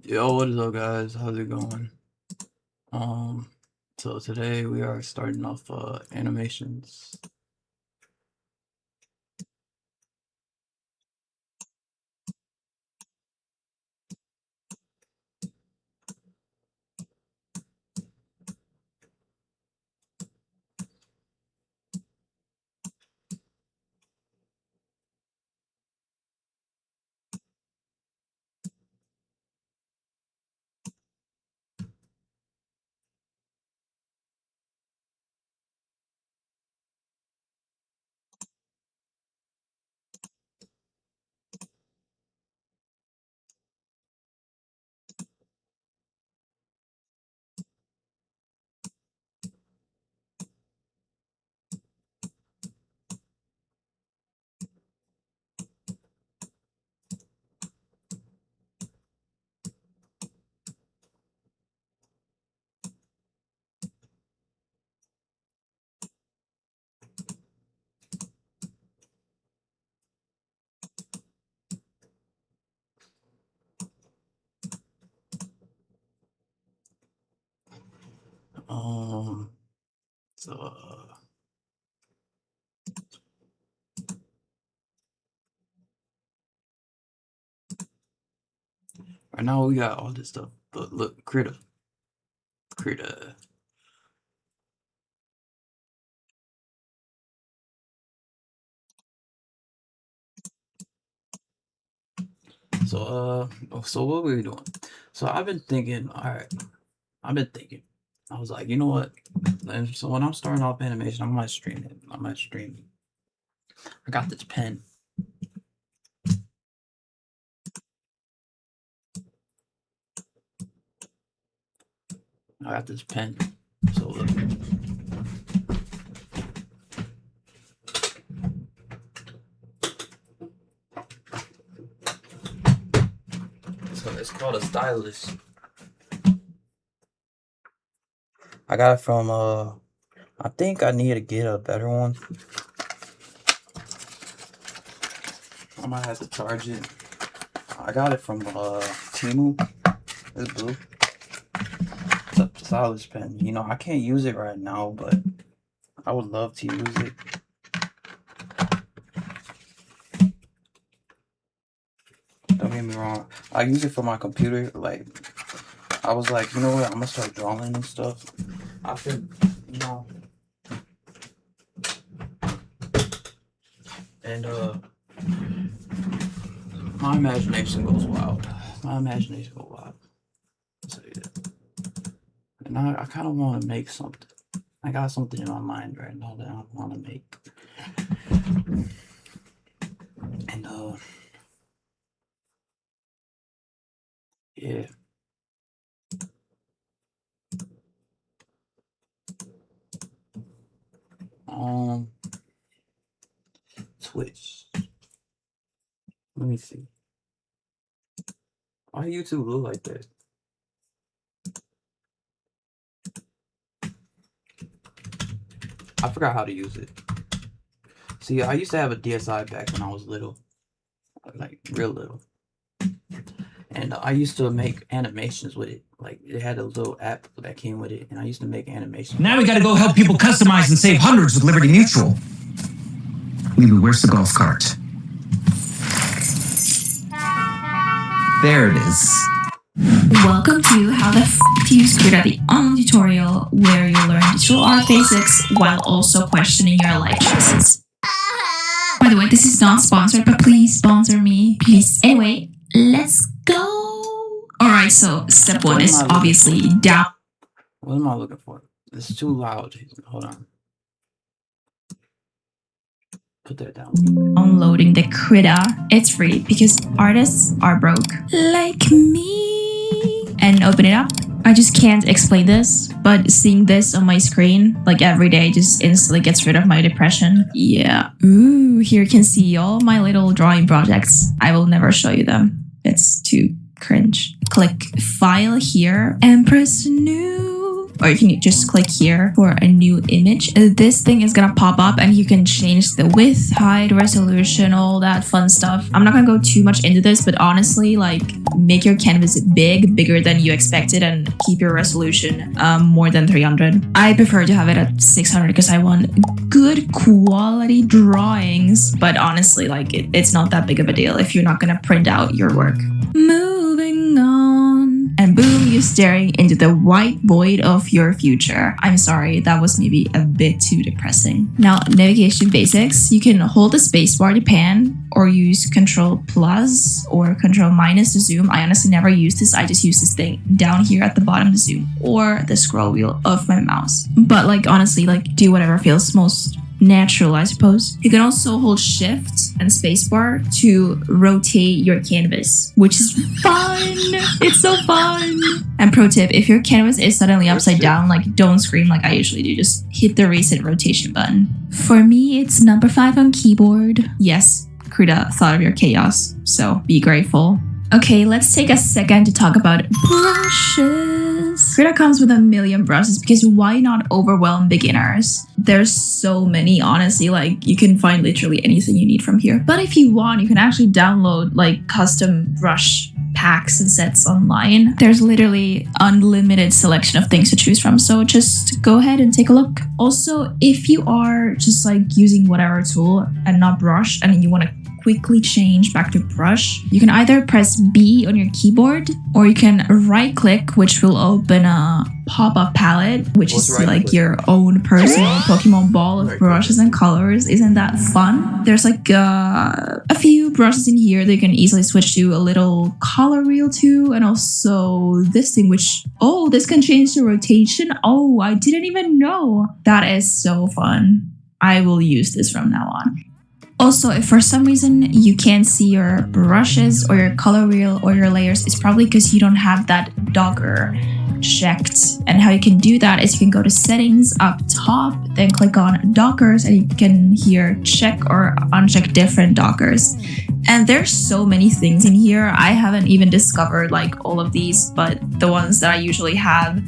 Yo, what is up, guys? How's it going? So today we are starting off animations. Um, so right now we got all this stuff, but look, Critter. So what we doing? So I've been thinking. All right, I was like, you know what? And so when I'm starting off animation, I might stream it. I got this pen. So look. So it's called a stylus. I got it from I think I need to get a better one. I might have to charge it. I got it from Temu. It's blue. It's a stylus pen. You know, I can't use it right now, but I would love to use it. Don't get me wrong. I use it for my computer. Like, I was like, you know what? I'm gonna start drawing and stuff. I feel, you know. And my imagination goes wild. So yeah. And I kind of want to make something. I got something in my mind right now that I want to make. And yeah. Twitch. Let me see. Why YouTube look like that? I forgot how to use it. See, I used to have a DSi back when I was little. Like, real little. And I used to make animations with it. Like, it had a little app that came with it, and I used to make animations. Now we gotta go help people customize and save hundreds with Liberty Mutual. Lulu, where's the golf cart? There it is. Welcome to How the F to Use Krita, the online tutorial where you learn digital art basics while also questioning your life choices. By the way, this is not sponsored, but please sponsor me, please. Anyway, let's go. Alright, so step one is obviously down. What am I looking for? It's too loud. Hold on. Put that down. Downloading the Krita. It's free because artists are broke. Like me. And open it up. I just can't explain this, but seeing this on my screen, like every day, just instantly gets rid of my depression. Yeah. Ooh, here you can see all my little drawing projects. I will never show you them. It's too cringe. Click File here and press New. or you can just click here for a new image. This thing is gonna pop up and you can change the width, height, resolution, all that fun stuff. I'm not gonna go too much into this, but honestly, like, make your canvas bigger than you expected, and keep your resolution more than 300. I prefer to have it at 600 because I want good quality drawings, but honestly, like, it's not that big of a deal if you're not gonna print out your work. Moving on. And boom, you're staring into the white void of your future. I'm sorry, that was maybe a bit too depressing. Now, navigation basics. You can hold the spacebar to pan, or use Control plus or Control minus to zoom. I honestly never use this. I just use this thing down here at the bottom to zoom, or the scroll wheel of my mouse. But like, honestly, like, do whatever feels most natural, I suppose. You can also hold shift and spacebar to rotate your canvas, which is fun. It's so fun. And pro tip, if your canvas is suddenly upside down, like, don't scream like I usually do. Just hit the reset rotation button. For me, it's number 5 on keyboard. Yes, Krita thought of your chaos, so be grateful. Okay, let's take a second to talk about brushes. Krita comes with a million brushes because why not overwhelm beginners? There's so many, honestly, like, you can find literally anything you need from here. But if you want, you can actually download like custom brush packs and sets online. There's literally unlimited selection of things to choose from, so just go ahead and take a look. Also, if you are just like using whatever tool and not brush, and you want to quickly change back to brush, you can either press B on your keyboard, or you can right click, which will open a pop-up palette, which is like your own personal Pokemon ball of brushes and colors. Isn't that fun? There's like a few brushes in here that you can easily switch to, a little color wheel too, and also this thing, which, oh, this can change the rotation. Oh, I didn't even know. That is so fun. I will use this from now on. Also, if for some reason you can't see your brushes or your color wheel or your layers, it's probably because you don't have that Docker checked. And how you can do that is you can go to settings up top, then click on Dockers, and you can here check or uncheck different Dockers. And there's so many things in here. I haven't even discovered like all of these, but the ones that I usually have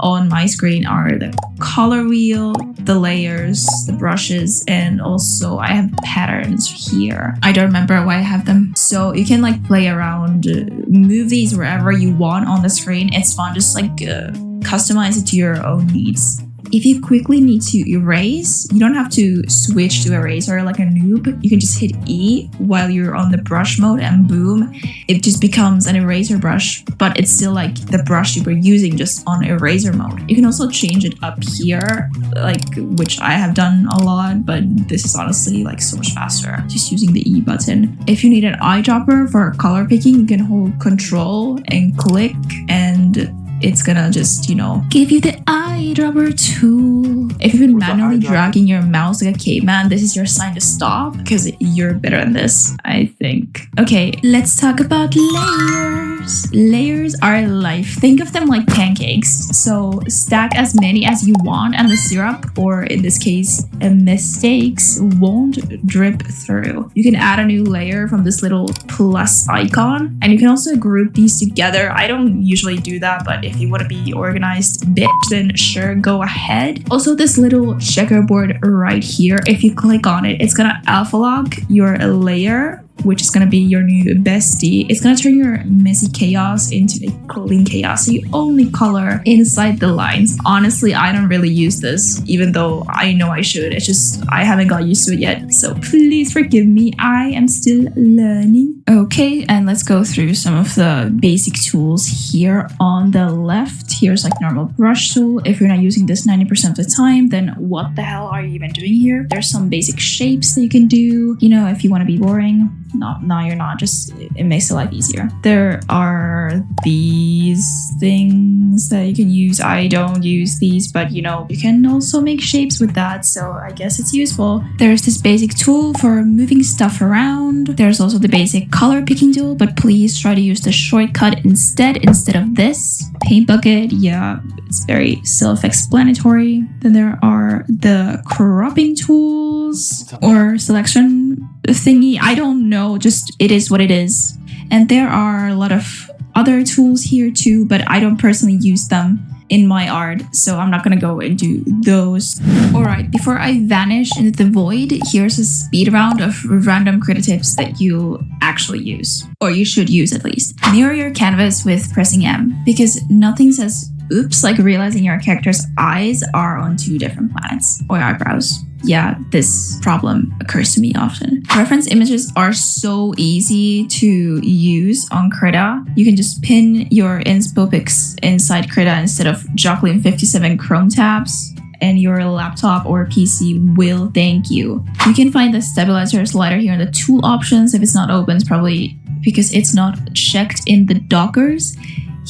on my screen are the color wheel, the layers, the brushes, and also I have patterns here. I don't remember why I have them. So you can like play around, move these wherever you want on the screen. It's fun, just like customize it to your own needs. If you quickly need to erase, you don't have to switch to eraser like a noob. You can just hit E while you're on the brush mode, and boom, it just becomes an eraser brush, but it's still like the brush you were using, just on eraser mode. You can also change it up here, like, which I have done a lot, but this is honestly like so much faster, just using the E button. If you need an eyedropper for color picking, you can hold Control and click, and it's gonna just, you know, give you the eyedropper tool. If you've been manually dragging your mouse like a caveman, this is your sign to stop, because you're better than this, I think. Okay, let's talk about layers. Layers are life. Think of them like pancakes. So stack as many as you want, and the syrup, or in this case, mistakes, won't drip through. You can add a new layer from this little plus icon, and you can also group these together. I don't usually do that, but if you want to be organized bitch, then sure, go ahead. Also, this little checkerboard right here, if you click on it, it's gonna alpha lock your layer, which is gonna be your new bestie. It's gonna turn your messy chaos into a clean chaos, so you only color inside the lines. Honestly, I don't really use this, even though I know I should. It's just I haven't got used to it yet, so please forgive me. I am still learning. Okay, and let's go through some of the basic tools here on the left. Here's like normal brush tool. If you're not using this 90% of the time, then what the hell are you even doing here? There's some basic shapes that you can do, you know, if you want to be boring. No, you're not. Just, it makes the life easier. There are these things that you can use. I don't use these, but you know, you can also make shapes with that, so I guess it's useful. There's this basic tool for moving stuff around. There's also the basic color picking tool, but please try to use the shortcut instead of this. Paint bucket, yeah, it's very self-explanatory. Then there are the cropping tools or selection thingy. I don't know, just it is what it is. And there are a lot of other tools here too, but I don't personally use them. in my art, so I'm not gonna go into those. Alright, before I vanish into the void, here's a speed round of random Krita tips that you actually use, or you should use at least. Mirror your canvas with pressing M, because nothing says oops like realizing your character's eyes are on 2 different planets, or eyebrows. Yeah, this problem occurs to me often. Reference images are so easy to use on Krita. You can just pin your inspo pics inside Krita instead of juggling 57 Chrome tabs, and your laptop or PC will thank you. You can find the stabilizer slider here in the tool options. If it's not open, it's probably because it's not checked in the dockers.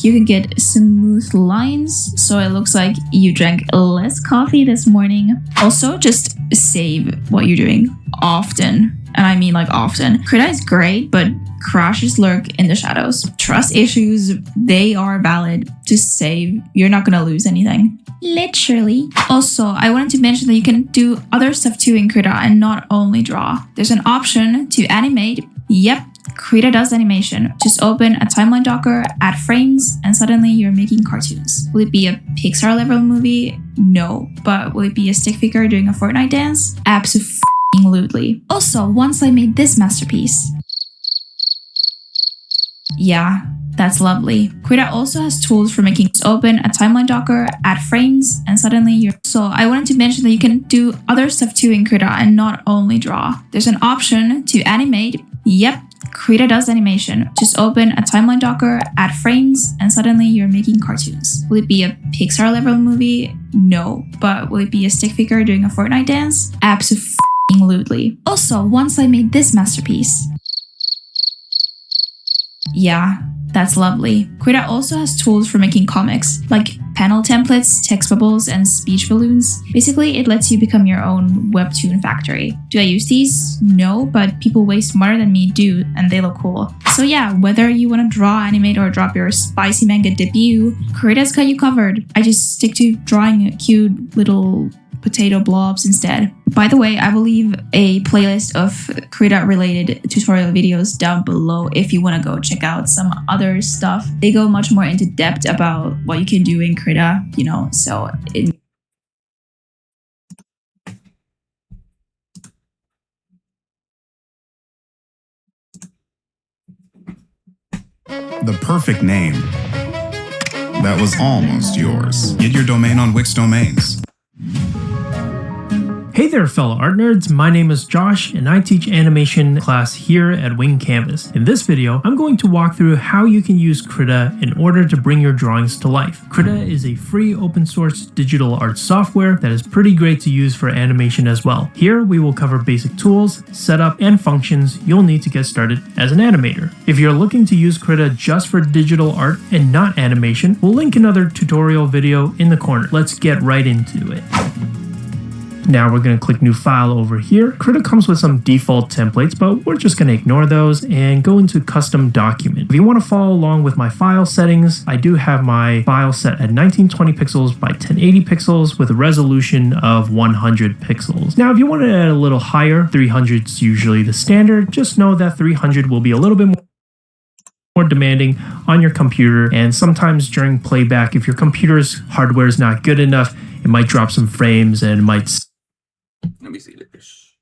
You can get smooth lines, so it looks like you drank less coffee this morning. Also, just save what you're doing often, and I mean like often. Krita is great, but crashes lurk in the shadows. Trust issues, they are valid. Just save, you're not gonna lose anything. Literally. Also, I wanted to mention that you can do other stuff too in Krita and not only draw. There's an option to animate. Yep, Krita does animation. Just open a timeline docker, add frames, and suddenly you're making cartoons. Will it be a Pixar level movie? No. But will it be a stick figure doing a Fortnite dance? Absolutely. Also, once I made this masterpiece. Yeah, that's lovely. Krita also has tools for making. Just open a timeline docker, add frames, and suddenly you're. So I wanted to mention that you can do other stuff too in Krita and not only draw. There's an option to animate. Yep, Krita does animation. Just open a timeline docker, add frames, and suddenly you're making cartoons. Will it be a Pixar level movie? No. But will it be a stick figure doing a Fortnite dance? Absolutely. Also, once I made this masterpiece. Yeah, that's lovely. Krita also has tools for making comics, like panel templates, text bubbles, and speech balloons. Basically, it lets you become your own webtoon factory. Do I use these? No, but people way smarter than me do, and they look cool. So yeah, whether you want to draw, animate, or drop your spicy manga debut, Krita's got you covered. I just stick to drawing cute little potato blobs instead. By the way, I will leave a playlist of Krita related tutorial videos down below if you want to go check out some other stuff. They go much more into depth about what you can do in Krita, you know, so The perfect name. That was almost yours. Get your domain on Wix Domains. Hey there fellow art nerds, my name is Josh and I teach animation class here at Wing Canvas. In this video, I'm going to walk through how you can use Krita in order to bring your drawings to life. Krita is a free open source digital art software that is pretty great to use for animation as well. Here we will cover basic tools, setup, and functions you'll need to get started as an animator. If you're looking to use Krita just for digital art and not animation, we'll link another tutorial video in the corner. Let's get right into it. Now we're going to click new file over here. Krita comes with some default templates, but we're just going to ignore those and go into custom document. If you want to follow along with my file settings, I do have my file set at 1920 pixels by 1080 pixels with a resolution of 100 pixels. Now if you want it at a little higher, 300 is usually the standard. Just know that 300 will be a little bit more demanding on your computer, and sometimes during playback, if your computer's hardware is not good enough, it might drop some frames and it might. Let me see this.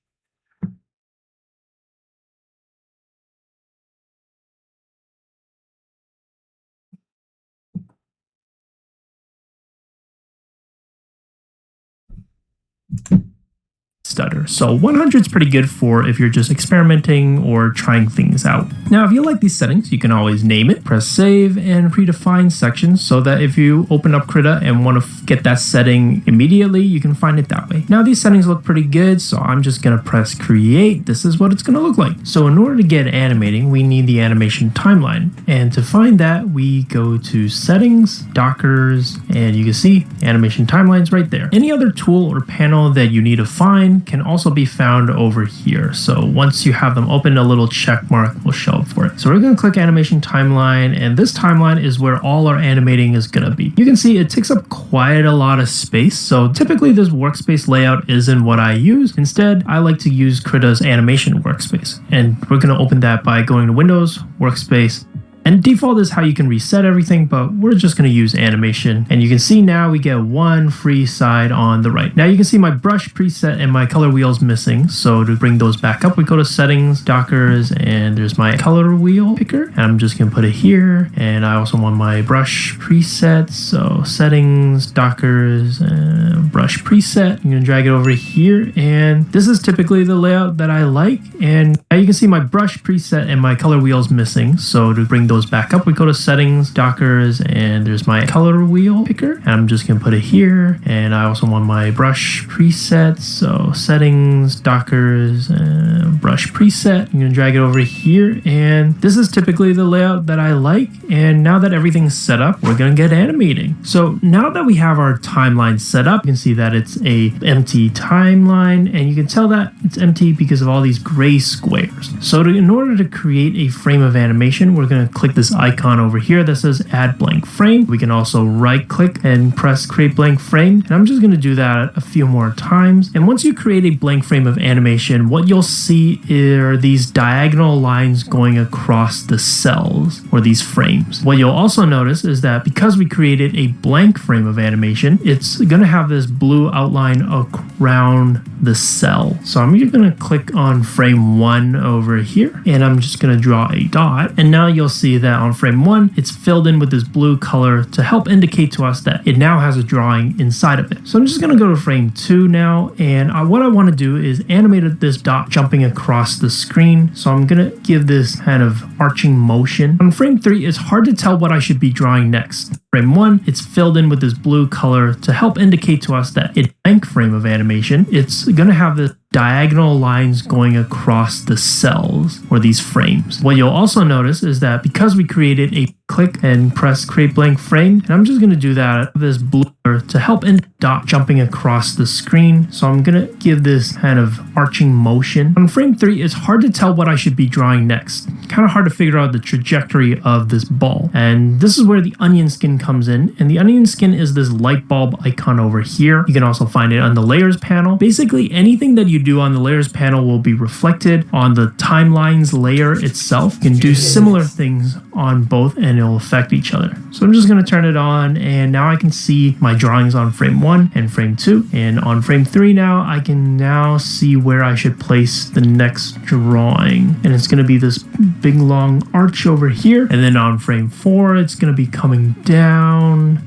Stutter. So 100 is pretty good for if you're just experimenting or trying things out. Now, if you like these settings, you can always name it, press save, and predefine sections so that if you open up Krita and want to get that setting immediately, you can find it that way. Now, these settings look pretty good, so I'm just going to press create. This is what it's going to look like. So in order to get animating, we need the animation timeline. And to find that, we go to settings, dockers, and you can see animation timelines right there. Any other tool or panel that you need to find can also be found over here. So once you have them open, a little check mark will show up for it. So we're going to click animation timeline, and this timeline is where all our animating is going to be. You can see it takes up quite a lot of space. So typically this workspace layout isn't what I use. Instead, I like to use Krita's animation workspace. And we're going to open that by going to Windows, Workspace, And default is how you can reset everything, but we're just going to use animation. And you can see now we get one free side on the right. Now you can see my brush preset and my color wheel's missing. So to bring those back up, we go to settings, Dockers, and there's my color wheel picker. And I'm just going to put it here. And I also want my brush preset. So settings, Dockers, and brush preset. I'm going to drag it over here. And this is typically the layout that I like. And now you can see my brush preset and my color wheel's missing. So to bring those back up, we go to settings, Dockers, and there's my color wheel picker. And I'm just going to put it here. And I also want my brush preset. So settings, Dockers, and brush preset. I'm going to drag it over here. And this is typically the layout that I like. And now that everything's set up, we're going to get animating. So now that we have our timeline set up, you can see that it's a empty timeline. And you can tell that it's empty because of all these gray squares. So in order to create a frame of animation, we're going to click this icon over here that says add blank frame. We can also right click and press create blank frame. And I'm just going to do that a few more times. And once you create a blank frame of animation, what you'll see are these diagonal lines going across the cells or these frames. What you'll also notice is that because we created a blank frame of animation, it's going to have this blue outline around the cell. So I'm just going to click on frame 1 over here, and I'm just going to draw a dot. And now you'll see that on frame 1, it's filled in with this blue color to help indicate to us that it now has a drawing inside of it. So I'm just going to go to frame 2 now, and what I want to do is animate this dot jumping across the screen. So I'm going to give this kind of arching motion. On frame 3, it's hard to tell what I should be drawing next. Frame 1, it's filled in with this blue color to help indicate to us that it's a blank frame of animation. It's going to have the diagonal lines going across the cells or these frames. What you'll also notice is that because we created a click and press create blank frame, and I'm just going to do that this blue to help in dot jumping across the screen. So I'm going to give this kind of arching motion. On frame 3, it's hard to tell what I should be drawing next. Kind of hard to figure out the trajectory of this ball. And this is where the onion skin comes in. And the onion skin is this light bulb icon over here. You can also find it on the layers panel. Basically, anything that you do on the layers panel will be reflected on the timelines layer itself. You can do similar things on both and it'll affect each other. So I'm just going to turn it on, and now I can see my drawings on frame 1 and frame 2. And on frame 3 now, I can now see where I should place the next drawing. And it's going to be this big long arch over here. And then on frame 4, it's going to be coming down.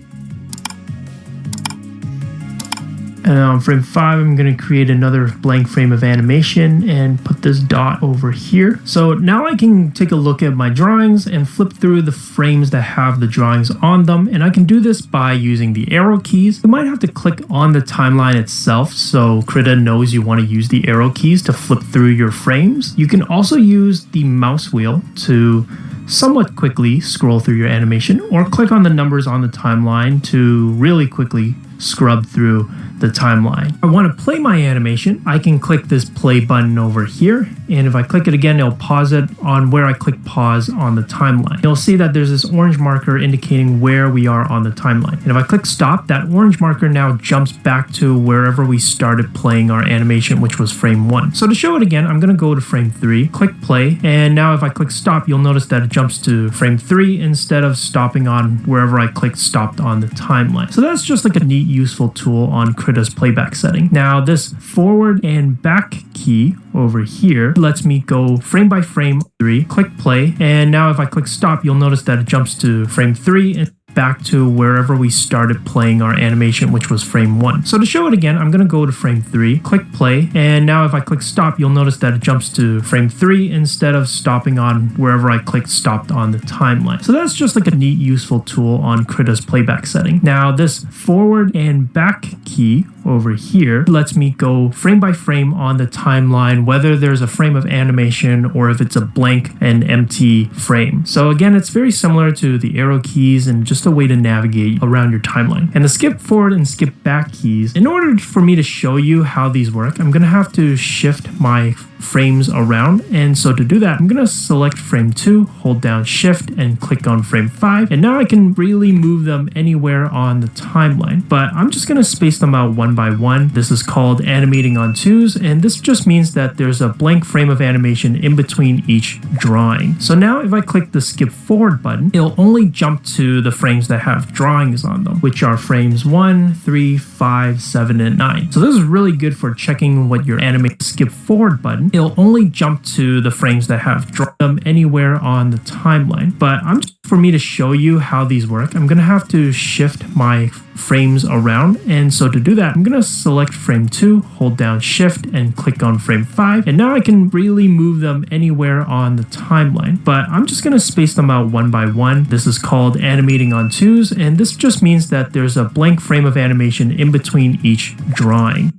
And on frame 5, I'm going to create another blank frame of animation and put this dot over here. So now I can take a look at my drawings and flip through the frames that have the drawings on them. And I can do this by using the arrow keys. You might have to click on the timeline itself so Krita knows you want to use the arrow keys to flip through your frames. You can also use the mouse wheel to somewhat quickly scroll through your animation, or click on the numbers on the timeline to really quickly scrub through the timeline. I want to play my animation. I can click this play button over here, and if I click it again, it'll pause it on where I click pause on the timeline. You'll see that there's this orange marker indicating where we are on the timeline. And if I click stop, that orange marker now jumps back to wherever we started playing our animation, which was frame 1. So to show it again, I'm going to go to frame 3, click play, and now if I click stop, you'll notice that it jumps to frame 3 instead of stopping on wherever I clicked stopped on the timeline. So that's just like a neat, useful tool on Krita's playback setting. Now this forward and back key over here lets me go frame by frame 3, click play, and now if I click stop, you'll notice that it jumps to frame 3 and back to wherever we started playing our animation, which was frame 1. So to show it again, I'm going to go to frame 3, click play, and now if I click stop, you'll notice that it jumps to frame 3 instead of stopping on wherever I clicked stopped on the timeline. So that's just like a neat, useful tool on Krita's playback setting. Now this forward and back key over here lets me go frame by frame on the timeline, whether there's a frame of animation or if it's a blank and empty frame. So again, it's very similar to the arrow keys and just just a way to navigate around your timeline. And the skip forward and skip back keys, in order for me to show you how these work, I'm going to have to shift my frames around. And so to do that, I'm going to select frame 2, hold down shift and click on frame 5. And now I can really move them anywhere on the timeline, but I'm just going to space them out one by one. This is called animating on twos, and this just means that there's a blank frame of animation in between each drawing. So now if I click the skip forward button, it'll only jump to the frames that have drawings on them, which are frames 1, 3, 5, 7, and 9. So this is really good for checking what your animate skip forward button. It'll only jump to the frames that have them anywhere on the timeline. But for me to show you how these work, I'm going to have to shift my frames around. And so to do that, I'm going to select frame 2, hold down shift and click on frame 5. And now I can really move them anywhere on the timeline, but I'm just going to space them out one by one. This is called animating on twos, and this just means that there's a blank frame of animation in between each drawing.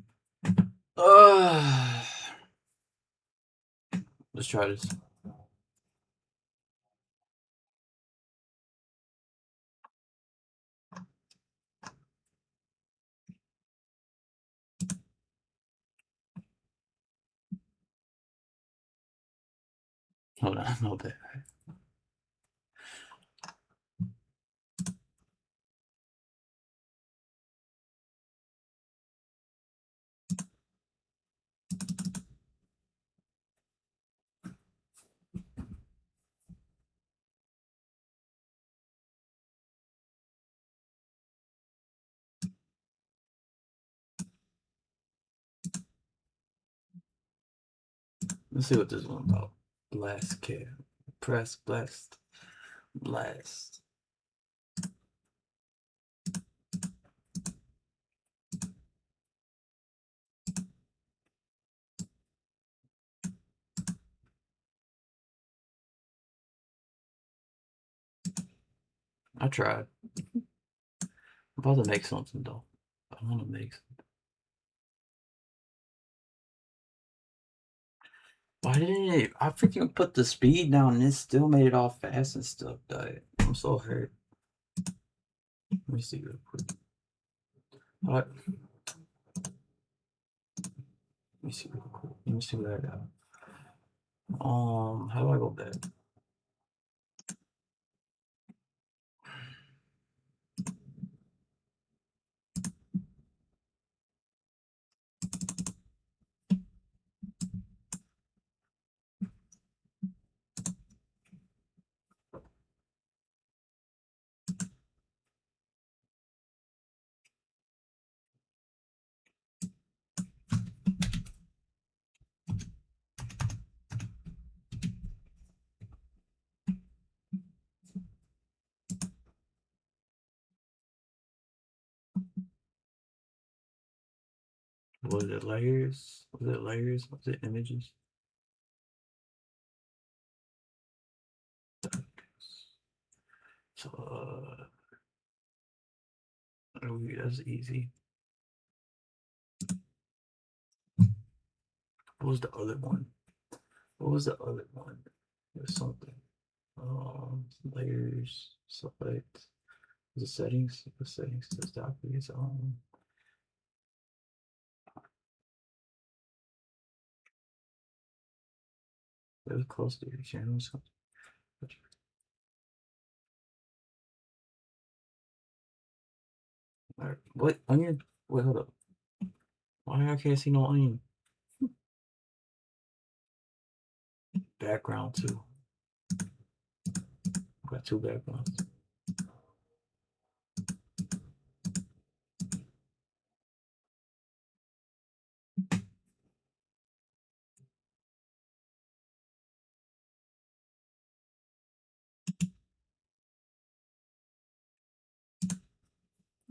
Let's try this. Hold on, no bad. Let's see what this one's about. Blast care. Press blast. Blast. I tried. I'm about to make something though. I want to make something. Why didn't it? I freaking put the speed down and it still made it all fast and stuff. Died. I'm so hurt. Let me see real quick. Alright. Let me see real quick. Let me see what I got. How do I go back? Was it layers? Was it layers? Was it images? So, that's easy. What was the other one? What was the other one? There's something. Layers, select. The settings. The settings. The stop is It was close to your channel. Alright, what onion? Wait, hold up. Why I can't see no onion? Background too. Got two backgrounds.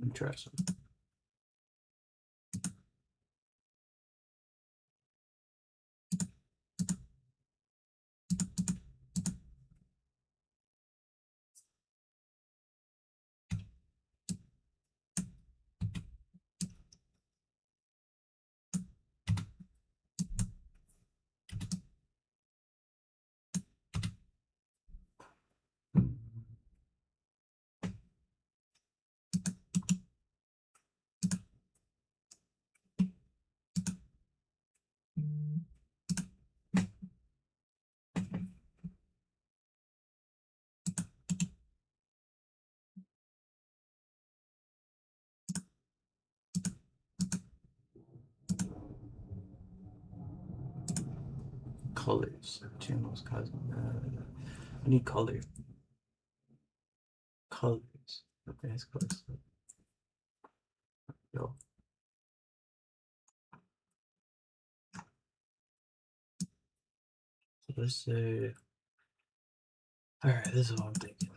Interesting. colors. Channels, cousin. I need color. Colors. Okay, that's colors. Yo. So let's say. Alright, this is what I'm thinking.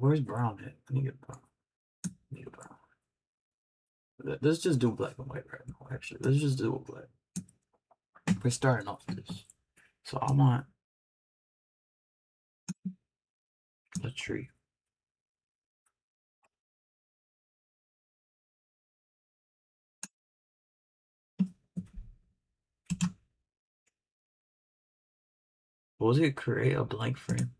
Where's brown at? I need a brown. Let's just do black and white right now, actually. Let's just do it black. We're starting off this. So I want a tree. What was it? Create a blank frame.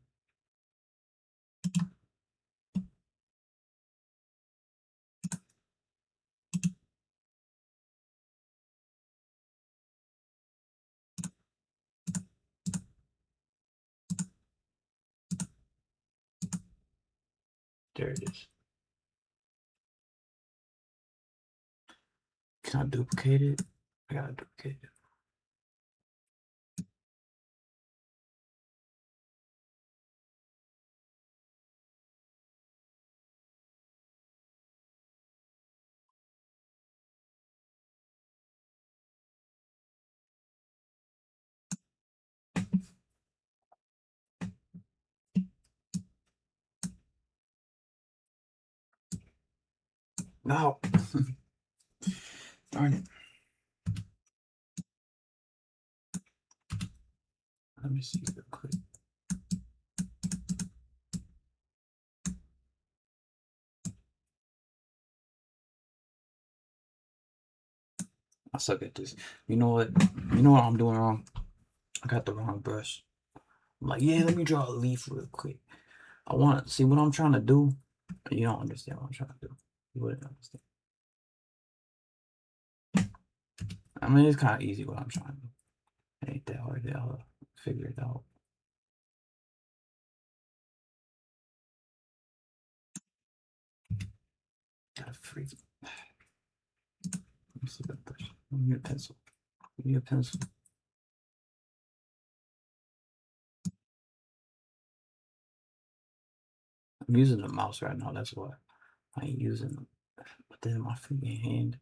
There it is. Can I duplicate it? I gotta duplicate it. No. Darn it. Let me see real quick. I suck at this. You know what? You know what I'm doing wrong? I got the wrong brush. I'm like, yeah, let me draw a leaf real quick. I want to see what I'm trying to do. You don't understand what I'm trying to do. You wouldn't understand. I mean, it's kind of easy what I'm trying to do. It ain't that hard. I'll figure it out. Gotta freeze. Let me see that brush. Give me a pencil. Give me a pencil. I'm using the mouse right now. That's why I ain't using them. But then my freaking hand.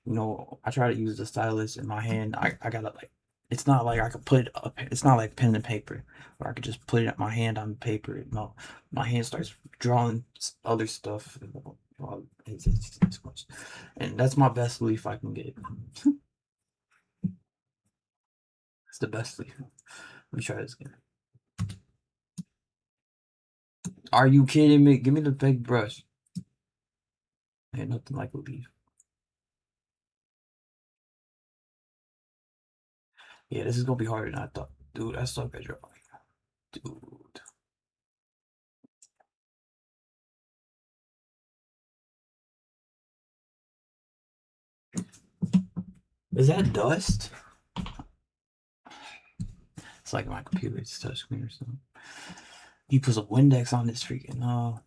You know, I try to use the stylus in my hand. I gotta like. It's not like I could put it up. It's not like pen and paper, where I could just put it my hand on paper. No, my hand starts drawing other stuff. Well, it's too much, and that's my best leaf I can get. It's the best leaf. Let me try this again. Are you kidding me? Give me the big brush. Ain't nothing like a leaf. Yeah, this is gonna be harder than I thought. Dude, I suck at drawing. Dude. Is that dust? It's like my computer, it's touchscreen or something. You put some Windex on this freaking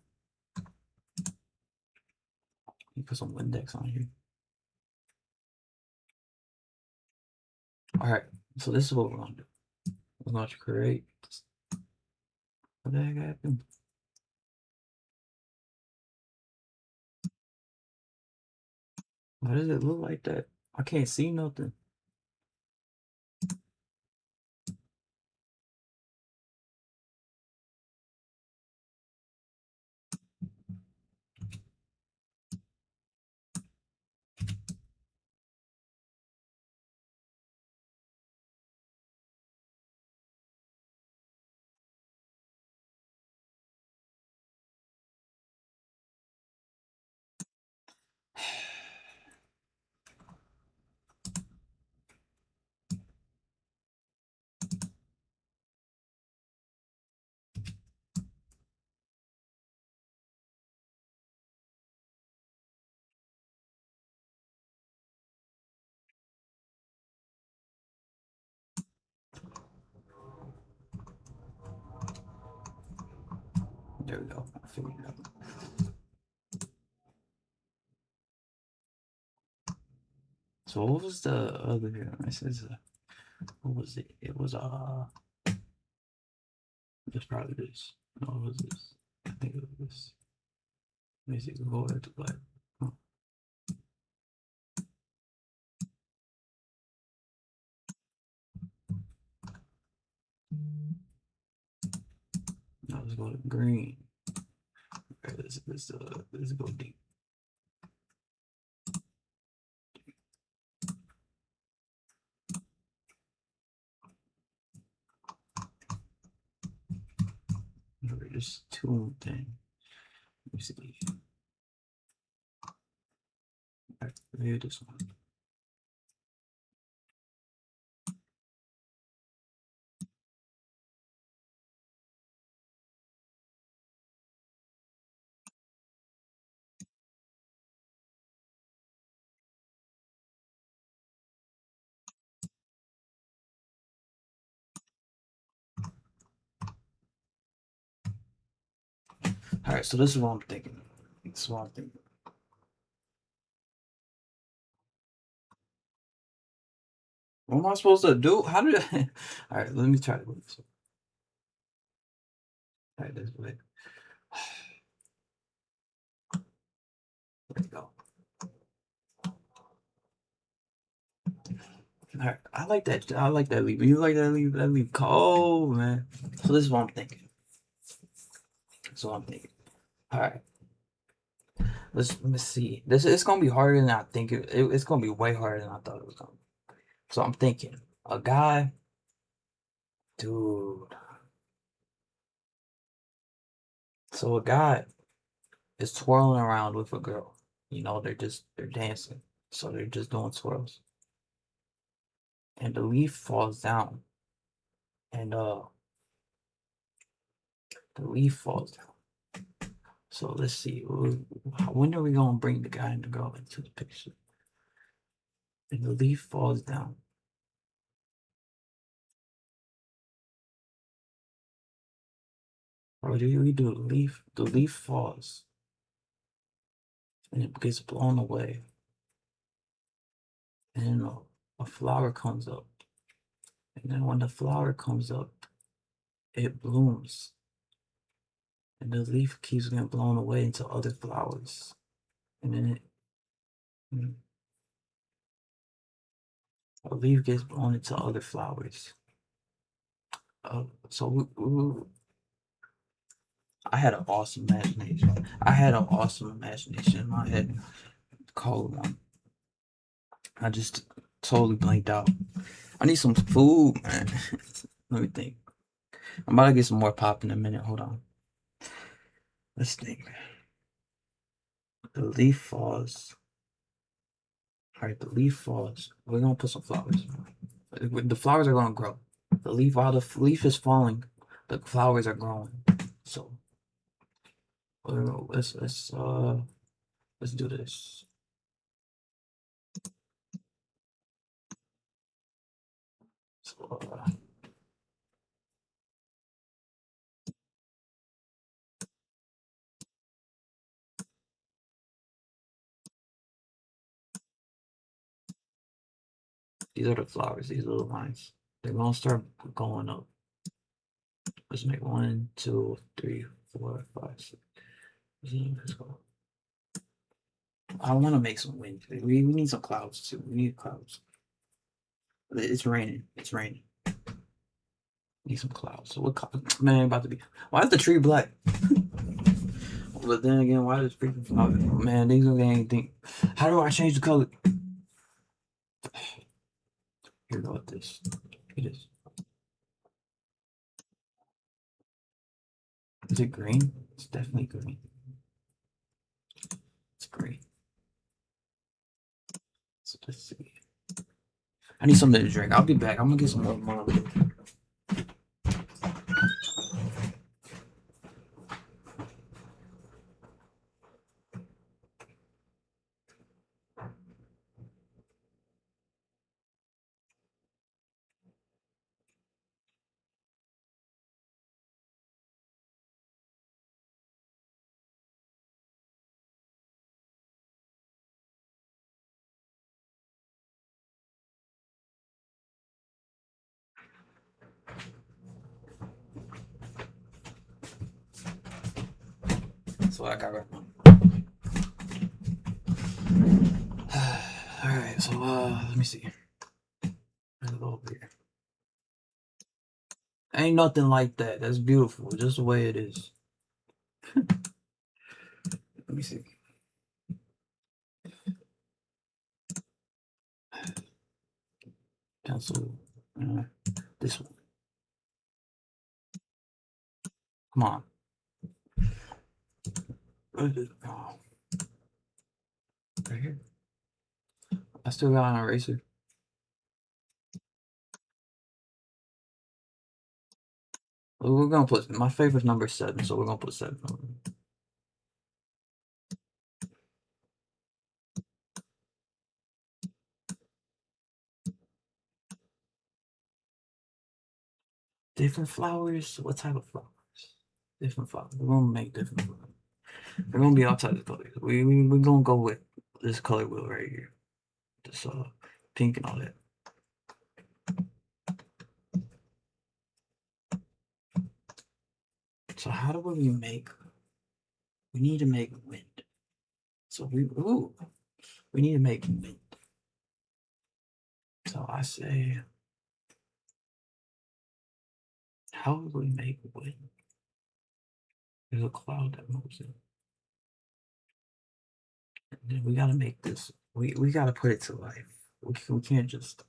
you put some Windex on here. Alright, so this is what we're gonna do. We're going to create. What the heck happened? Why does it look like that? I can't see nothing. There we go. I figured it out. So what was the other? This is What was it? It was it's probably this. No, it was this. I think it was this. Let me see. Go over to black. Oh. No, let's go to green. Okay, let's go deep. Okay, just two thing. Let me see. Alright, maybe this one. Alright, so this is what I'm thinking. This is what I'm thinking. What am I supposed to do? How did I? Alright, let me try to do this. Alright, this way. There we go. Alright, I like that. I like that leaf. You like that leaf? That leaf cold, man. So this is what I'm thinking. So I'm thinking. Alright. Let me see. This it's gonna be harder than I think it's gonna be way harder than I thought it was gonna be. So I'm thinking a guy, dude. So a guy is twirling around with a girl. You know, they're dancing. So they're just doing twirls. And the leaf falls down. And the leaf falls down. So let's see. When are we gonna bring the guy and the girl into the picture? And the leaf falls down. Or do we do the leaf? The leaf falls. And it gets blown away. And then a flower comes up. And then when the flower comes up, it blooms. And the leaf keeps getting blown away into other flowers. And then a leaf gets blown into other flowers. So I had an awesome imagination. In my head. Cold one. I just totally blanked out. I need some food, man. Let me think. I'm about to get some more pop in a minute. Hold on. Let's think. The leaf falls. Alright, the leaf falls. We're gonna put some flowers. The flowers are gonna grow. The leaf, while the leaf is falling, the flowers are growing. So let's do this. So, these are the flowers. These little lines. They're gonna start going up. Let's make 1, 2, 3, 4, 5, 6. Let's go. I want to make some wind. We need some clouds too. We need clouds. It's raining. It's raining. Need some clouds. So what man about to be? Why is the tree black? But then again, why is freaking flower? Man, these ain't think. How do I change the color? Here go with this. It is. Is it green? It's definitely green. It's green. So let's see. I need something to drink. I'll be back. I'm gonna get some more. That's what I got right now. Alright, so let me see. Let's go over here. Ain't nothing like that. That's beautiful, just the way it is. Let me see. Cancel this one. Come on. What is it? Oh. Right here. I still got an eraser. Well, we're gonna put my favorite number is 7, so we're gonna put 7 on it. Different flowers? What type of flowers? Different flowers. We're gonna make different flowers. They're gonna be all types of colors. We're gonna go with this color wheel right here. This pink and all that. So how do we make? We need to make wind. So we need to make wind. So I say, how do we make wind? There's a cloud that moves in. And then we gotta make this. We gotta put it to life. We can't just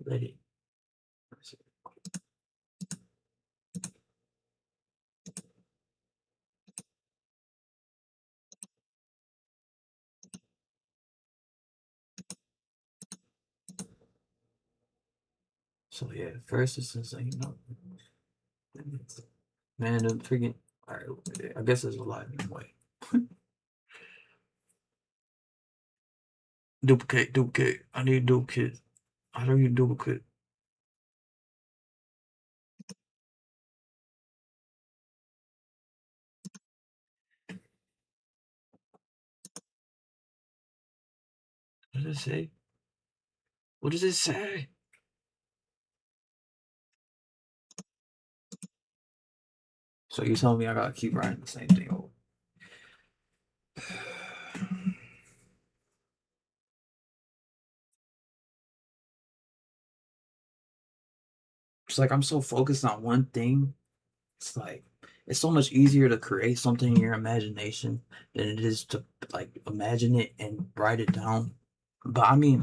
let it. So yeah, first it's just like, man, the freaking. Alright, I guess there's a lot anyway. Duplicate. I need duplicate. How do you duplicate? What does it say? What does it say? So you telling me I gotta keep writing the same thing over? It's like I'm so focused on one thing. It's like it's so much easier to create something in your imagination than it is to like imagine it and write it down. But I mean,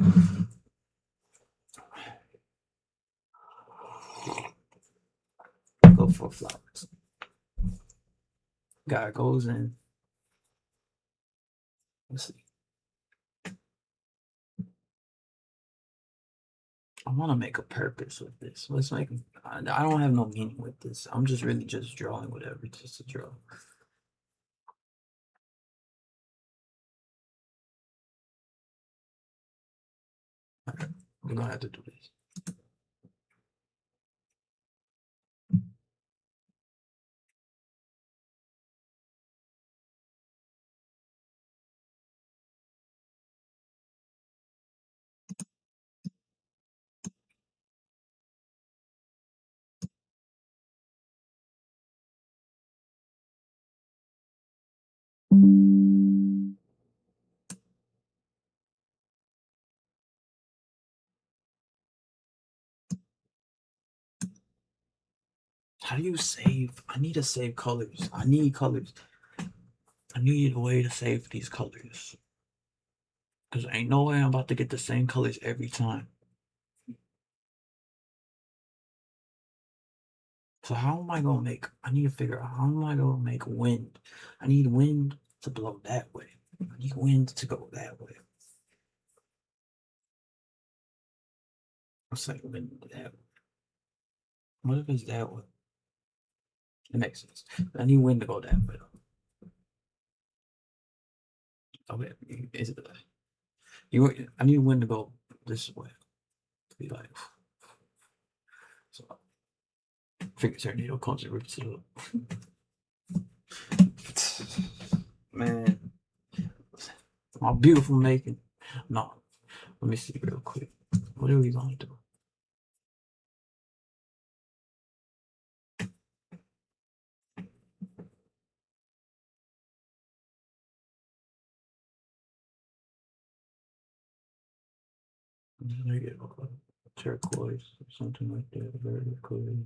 go for flowers. Guy goes in. Let's see. I want to make a purpose with this. Let's make. I don't have no meaning with this. I'm just really just drawing whatever, just to draw. Okay, we're gonna have to do this. How do you save? I need to save colors. I need colors. I need a way to save these colors. Because ain't no way I'm about to get the same colors every time. So how am I gonna make? I need to figure out how am I gonna make wind. I need wind to blow that way. I need wind to go that way. What's like wind that way? What if it's that way? It makes sense. I need wind to go that way. Okay, is it? I need wind to go this way. To be like, so figure tornado comes and rips it up. Man, my beautiful making. No, let me see real quick. What are we gonna do? Make it look like turquoise or something like that. Very turquoise.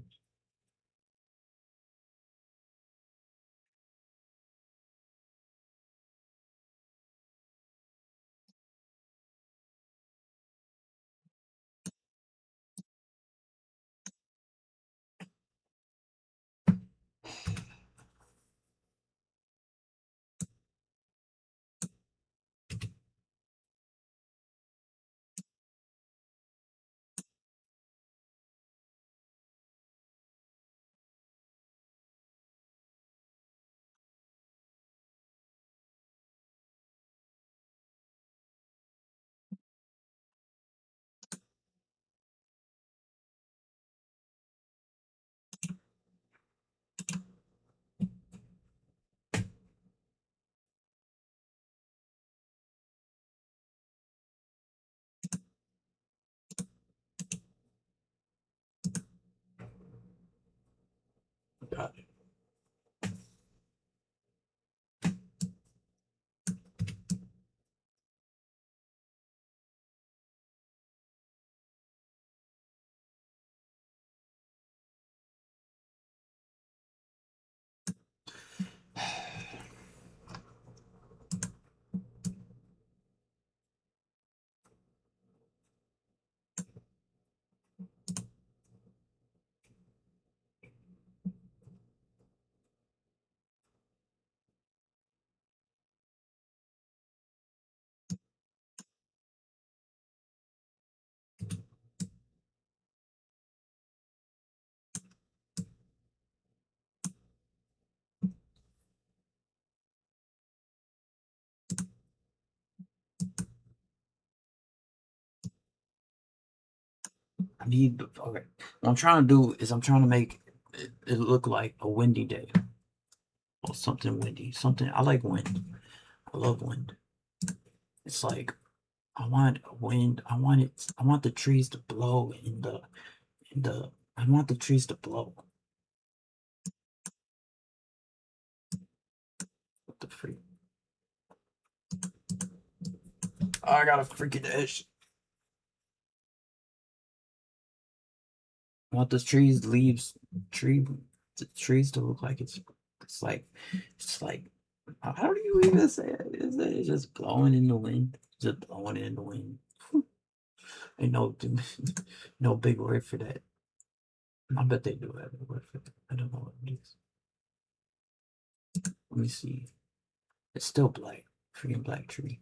Got it. I need. Okay. What I'm trying to do is I'm trying to make it look like a windy day or something windy. Something I like wind. I love wind. It's like I want wind. I want it. I want the trees to blow in the. I want the trees to blow. What the freak? Oh, I got a freaking edge. I want the trees, leaves, the trees to look like it's like. How do you even say it? It's just blowing in the wind. Just blowing in the wind. Ain't no no big word for that. I bet they do have a word for that. I don't know what it is. Let me see. It's still black. Freaking black tree.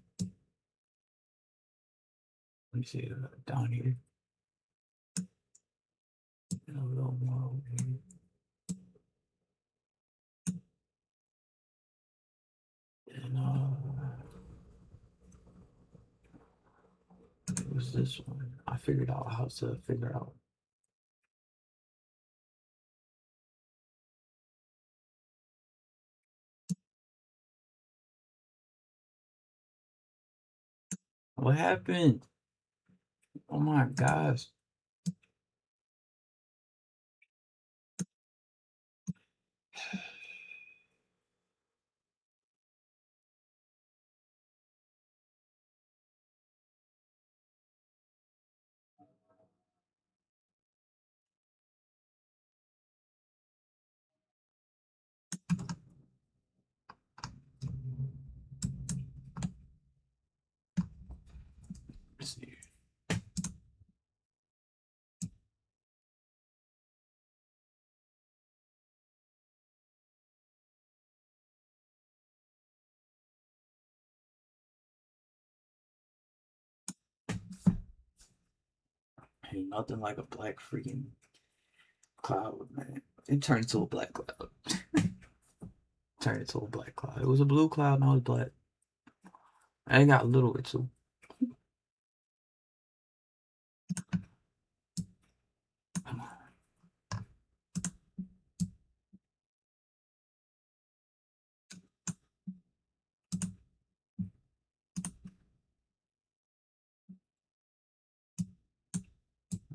Let me see down here. And a little more over here. And it was this one. I figured out how to figure out. What happened? Oh my gosh. Let's see. Ain't nothing like a black freaking cloud, man. It turned into a black cloud. Turned into a black cloud. It was a blue cloud, now it's black. I got a little bit too. Come on.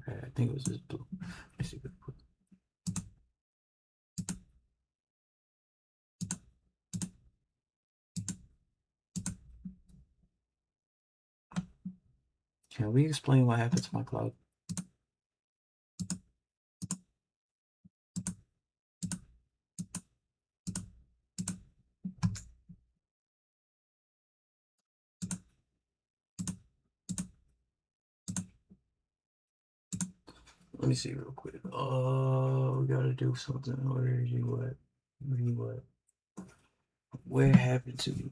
Okay, I think it was this blue. Let's see if I put. Can we explain what happened to my cloud? Let me see real quick. Oh, we gotta do something. Where are you at? Where you at? Where happened to you?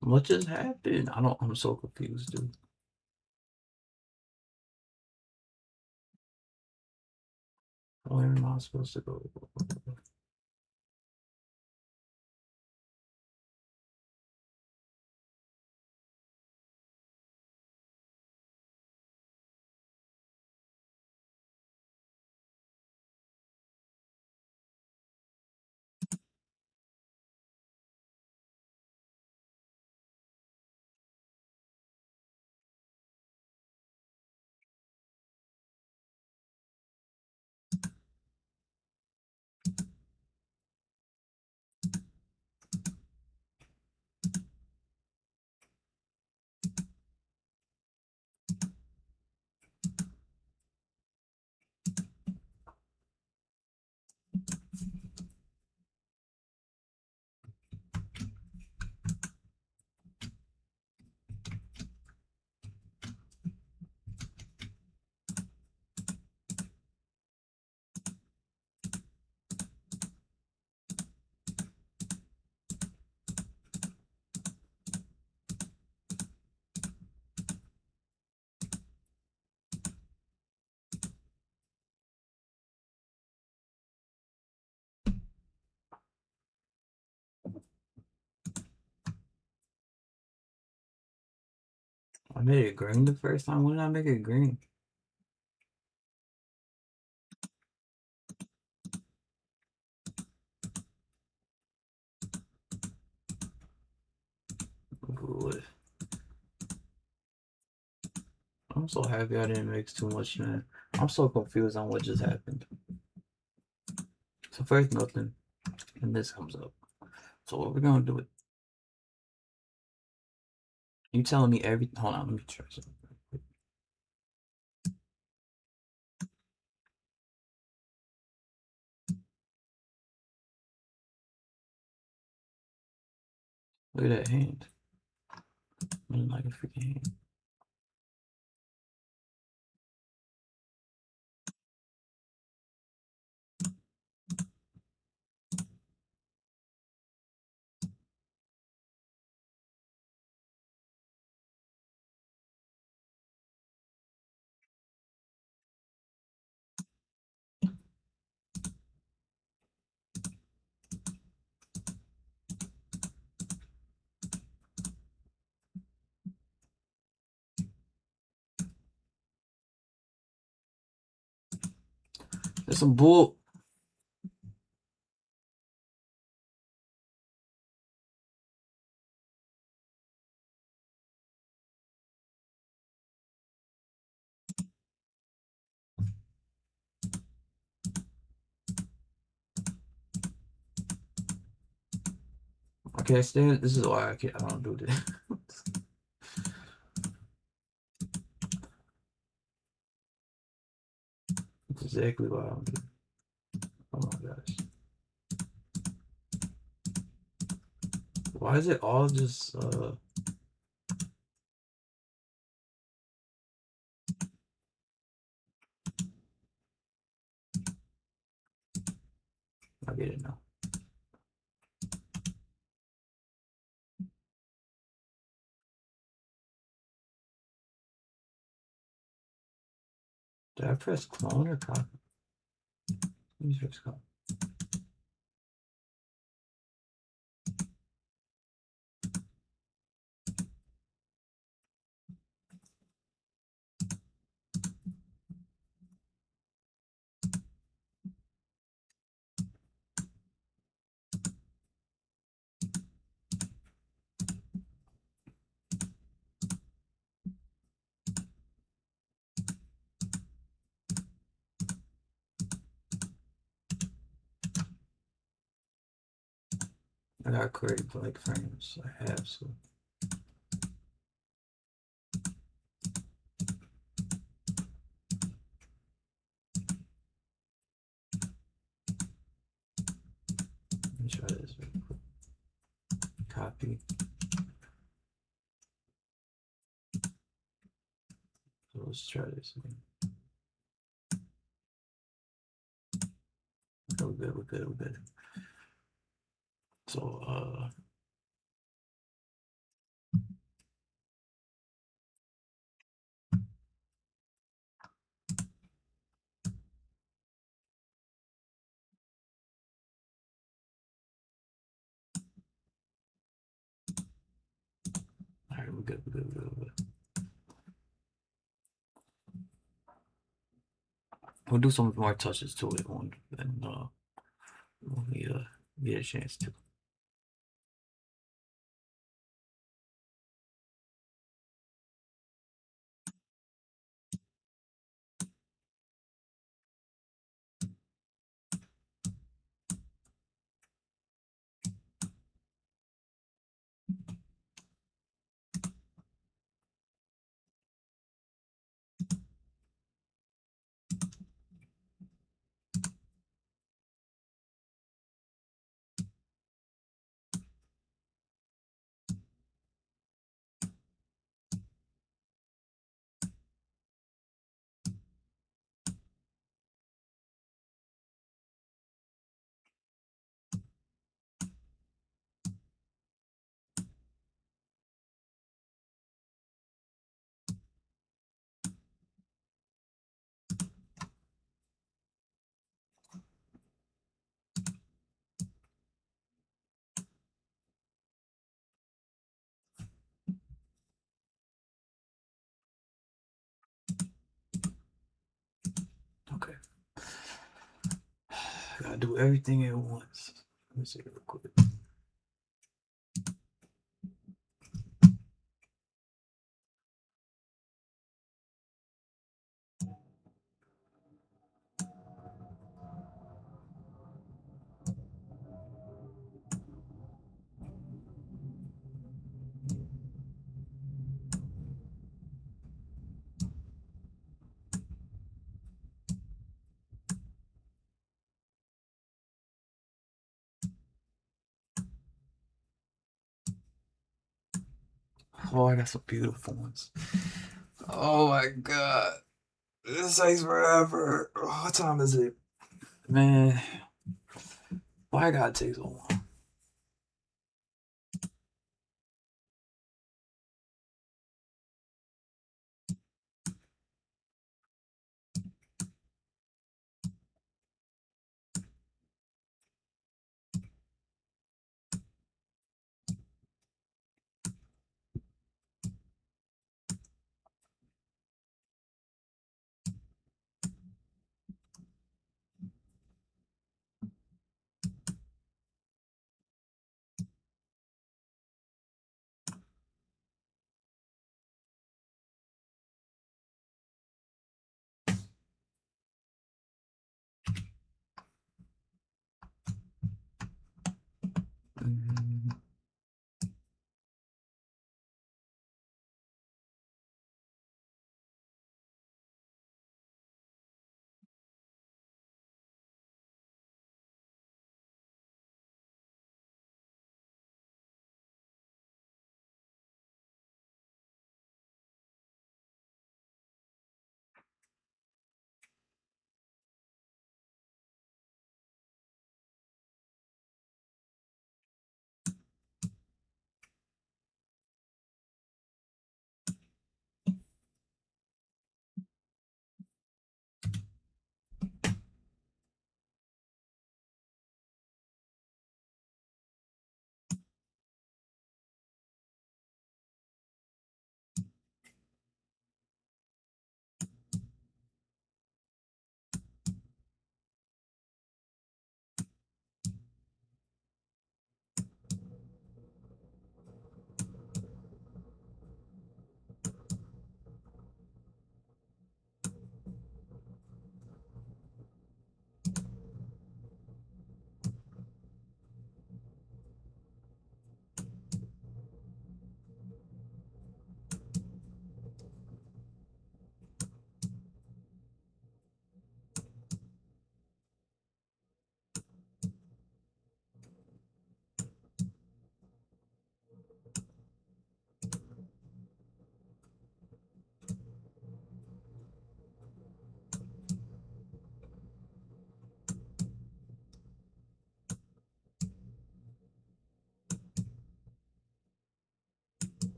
What just happened? I'm so confused, dude. Where am I supposed to go? I made it green the first time. When did I make it green? Good. I'm so happy I didn't mix too much, man. I'm so confused on what just happened. So first nothing, and this comes up. So what we're gonna do it? You telling me every? Hold on, let me try something. Look at that hand. Looking like a freaking hand. There's some bull. I can't stand. This is why I can't. I don't do this. That's exactly why I don't do it. Oh my gosh. Why is it all just I get it now. Did I press clone or copy? Let me press copy. gotta create blank frames. I have so. Let me try this real quick. Copy. So let's try this again. We're good. So all right, we're good. We'll do some more touches to it when we get a chance to. Okay. Gotta do everything at once. Let me see real quick. Oh, I got some beautiful ones. Oh my god. This takes forever. Oh, what time is it? Man. Why I gotta take so long?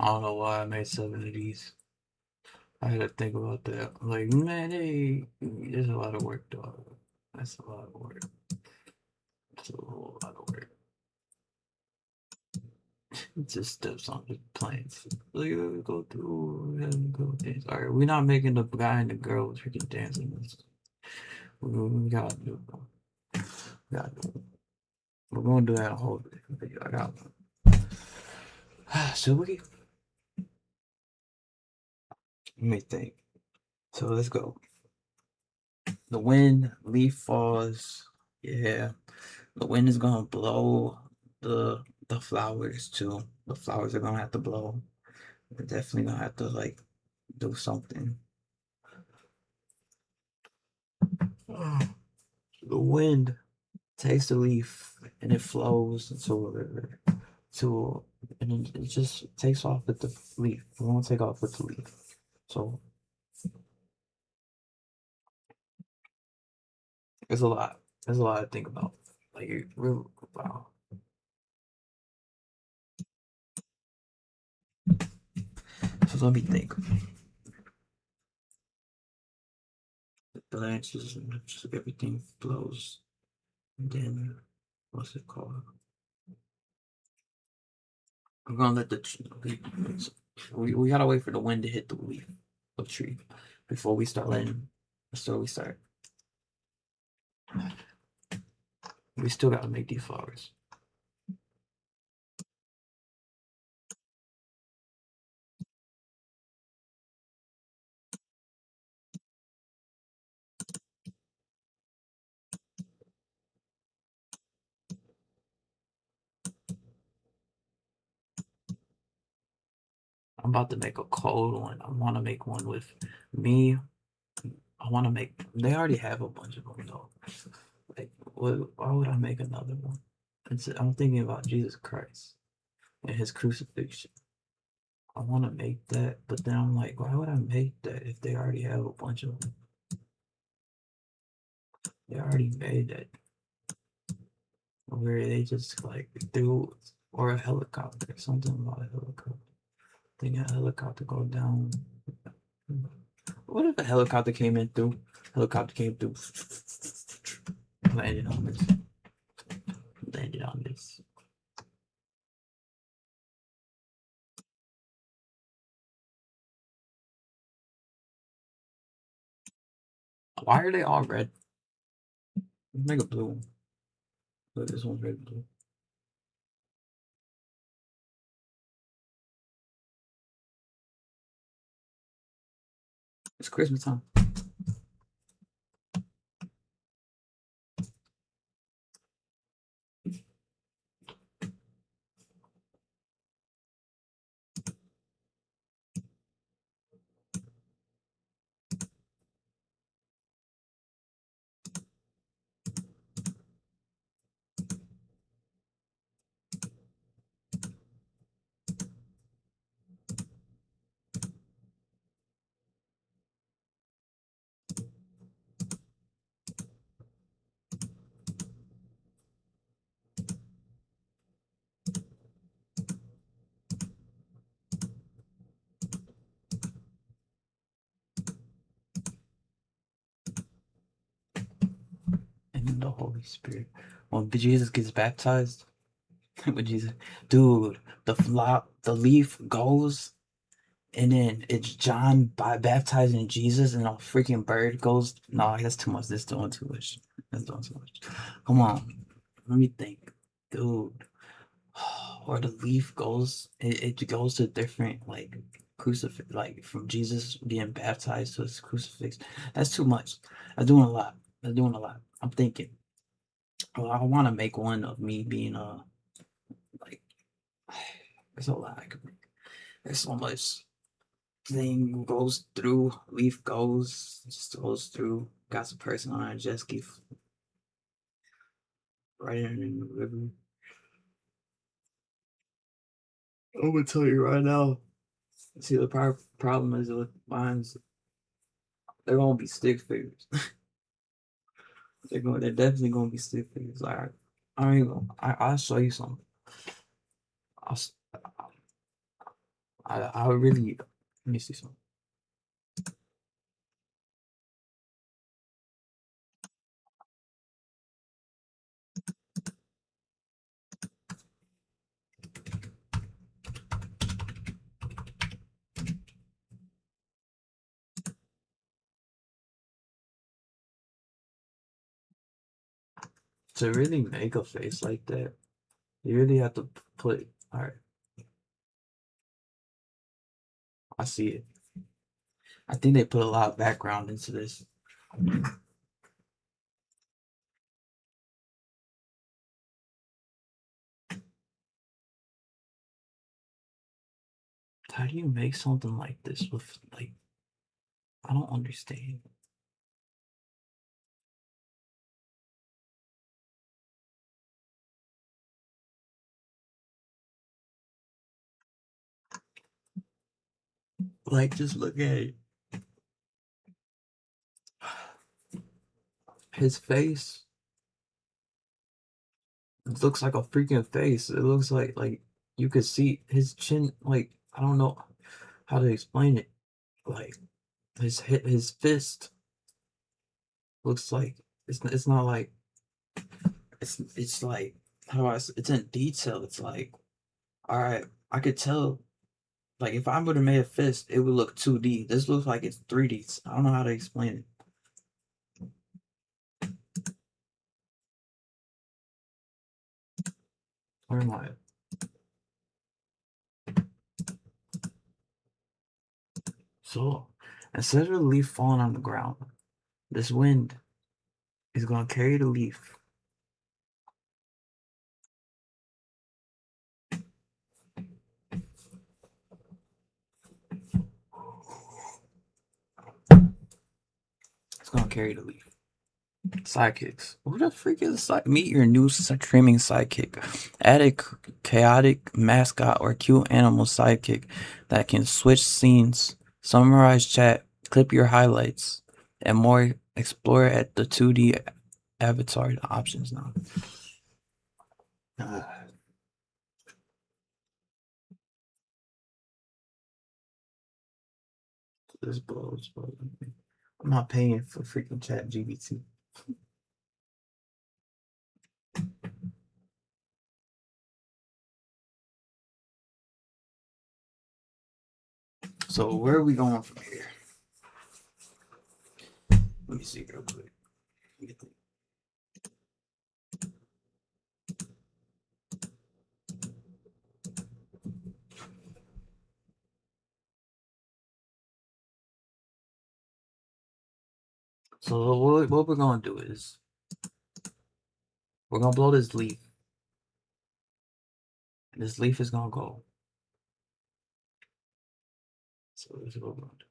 I don't know why I made 7 of these. I had to think about that. I'm like, man, hey, there's a lot of work, dog. That's a lot of work. That's a whole lot of work. Just steps on the planes. Like, go through and go dance. Alright, we're not making the guy and the girl freaking dancing. We gotta do it. We gotta do it. We're gonna do that a whole video. I got one. So let me think. So let's go. The wind, leaf falls. Yeah. The wind is gonna blow the flowers too. The flowers are gonna have to blow. We're definitely gonna have to like do something. The wind takes the leaf and it flows into a river. And it just takes off with the leaf. It won't take off with the leaf. So there's a lot. There's a lot to think about. Like wow. So let me think. The branches and just everything blows. And then what's it called? I'm gonna let the we gotta wait for the wind to hit the leaf of tree before we start letting. So we start. We still gotta make these flowers. I'm about to make a cold one. I want to make one with me. I want to make. They already have a bunch of them though. Like, why would I make another one? I'm thinking about Jesus Christ and his crucifixion. I want to make that, but then I'm like, why would I make that if they already have a bunch of them? They already made that. Where they just like threw, or a helicopter, something about a helicopter. Think a helicopter go down. What if a helicopter came in through? Helicopter came through. Landed on this. Landed on this. Why are they all red? Make a blue one. Look, this one's red and blue. It's Christmas time. And then the Holy Spirit. When Jesus gets baptized, when Jesus, dude, the leaf goes, and then it's John baptizing Jesus, and a freaking bird goes. No, that's too much. That's doing too much. That's doing too much. Come on, let me think, dude. Or the leaf goes, it goes to different like crucifix, like from Jesus being baptized to his crucifix. That's too much. I'm doing a lot. I'm doing a lot. I'm thinking. Well, I want to make one of me being like. There's a lot I could make. There's so much thing goes through. Leaf goes, just goes through. Got some person on a jet ski right in the river. I'm gonna tell you right now. See, the problem is with mines. They're gonna be stick figures. They're definitely gonna be stick figures. Like I ain't gonna. I'll show you something. I'll, I really let me see something. To really make a face like that, you really have to put. All right, I see it. I think they put a lot of background into this. How do you make something like this with like? I don't understand. Like, just look at it. His face. It looks like a freaking face. It looks like you could see his chin. Like, I don't know how to explain it. Like his fist looks like it's not like it's like how do it's in detail. It's like, all right, I could tell. Like, if I would have made a fist, it would look 2D. This looks like it's 3D. I don't know how to explain it. Where am I? So instead of the leaf falling on the ground, this wind is gonna carry the leaf. It's gonna carry the leaf. Sidekicks. Who the freak is a side? Meet your new streaming sidekick. Add a chaotic mascot or cute animal sidekick that can switch scenes, summarize chat, clip your highlights, and more. Explore at the 2D avatar options now. This blows, bro. I'm not paying for freaking chat GBT. So where are we going from here? Let me see real quick. So what we're gonna do is we're gonna blow this leaf. And this leaf is gonna go. So this is what we're gonna do.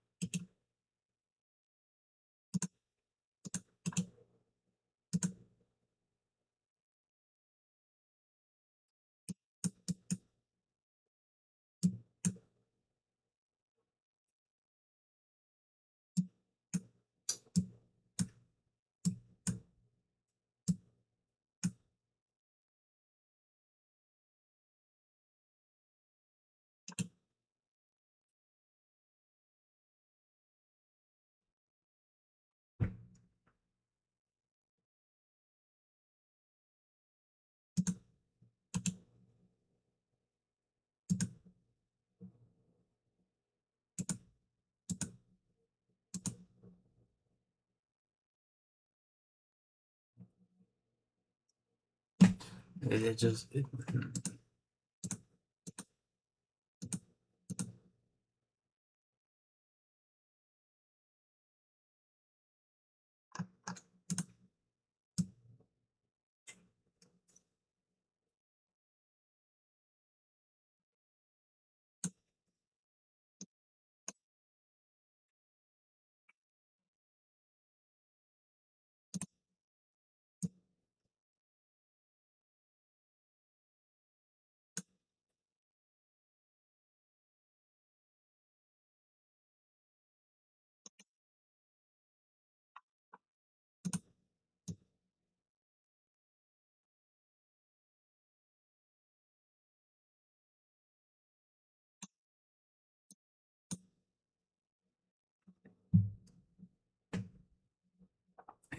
It just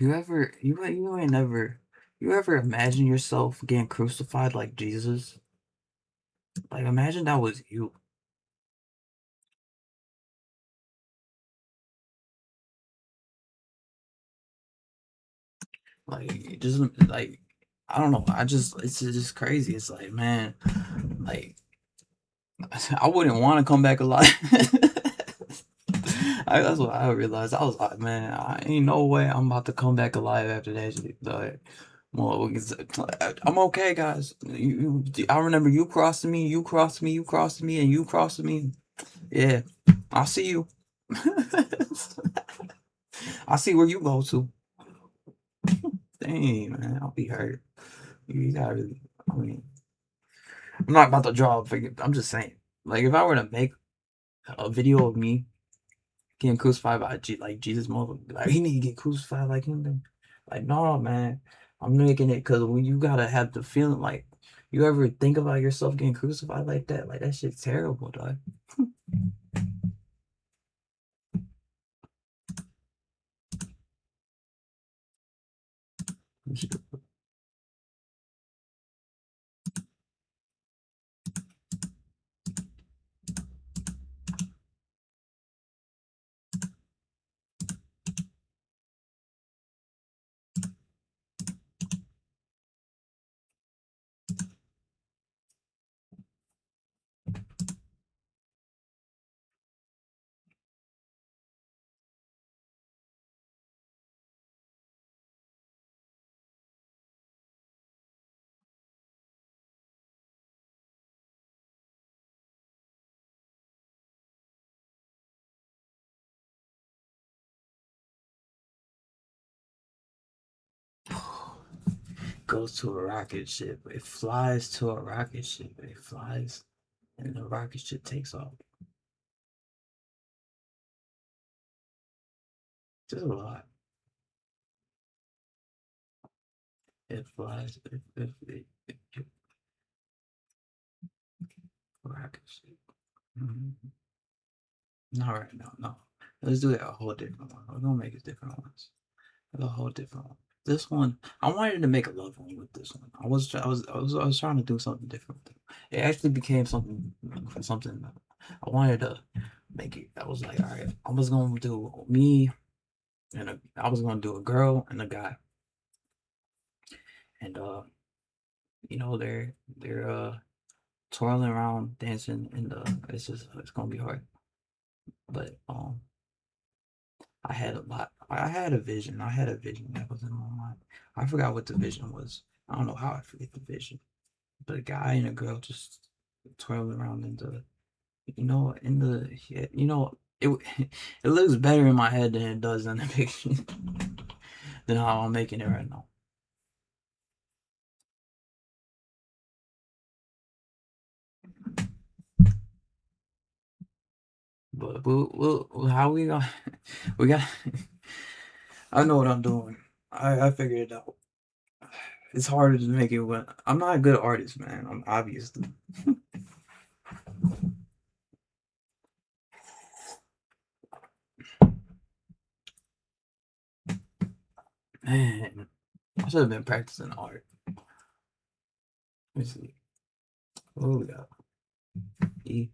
You ever imagine yourself getting crucified like Jesus? Like, imagine that was you. Like, just like, I don't know. It's just crazy. It's like, man, like, I wouldn't want to come back alive. That's what I realized. I was like, man, I ain't no way I'm about to come back alive after that shit. Like, well, I'm okay, guys. I remember you crossing me, you crossed me, you crossed me, and you crossed me. Yeah, I see you. I see where you go to. Dang, man, I'll be hurt. You gotta really. I mean, I'm not about to draw a figure. I'm just saying. Like, if I were to make a video of me getting crucified by like Jesus, mother, like he need to get crucified like him. Then. Like, no, man, I'm making it because when you gotta have the feeling, like, you ever think about yourself getting crucified like that? Like, that shit's terrible, dog. Goes to a rocket ship. It flies to a rocket ship. It flies, and the rocket ship takes off. Just a lot. It flies. Rocket ship. Not right now. No. Let's do it a whole different one. We're gonna make it different ones. A whole different one. This one, I wanted to make a love one with this one. I was trying to do something different. It actually became something. I wanted to make it. I was like, all right, I was gonna do me, and I was gonna do a girl and a guy, and they're twirling around, dancing, and it's gonna be hard, but I had a lot. I had a vision. I had a vision that was in my mind. I forgot what the vision was. I don't know how I forget the vision. But a guy and a girl just twirling around in the, it it looks better in my head than it does in the picture, than how I'm making it right now. But how we gonna, we got, I know what I'm doing. I figured it out. It's harder to make it when I'm not a good artist, man. I'm obviously. Man, I should have been practicing art. Let me see. What we got? E.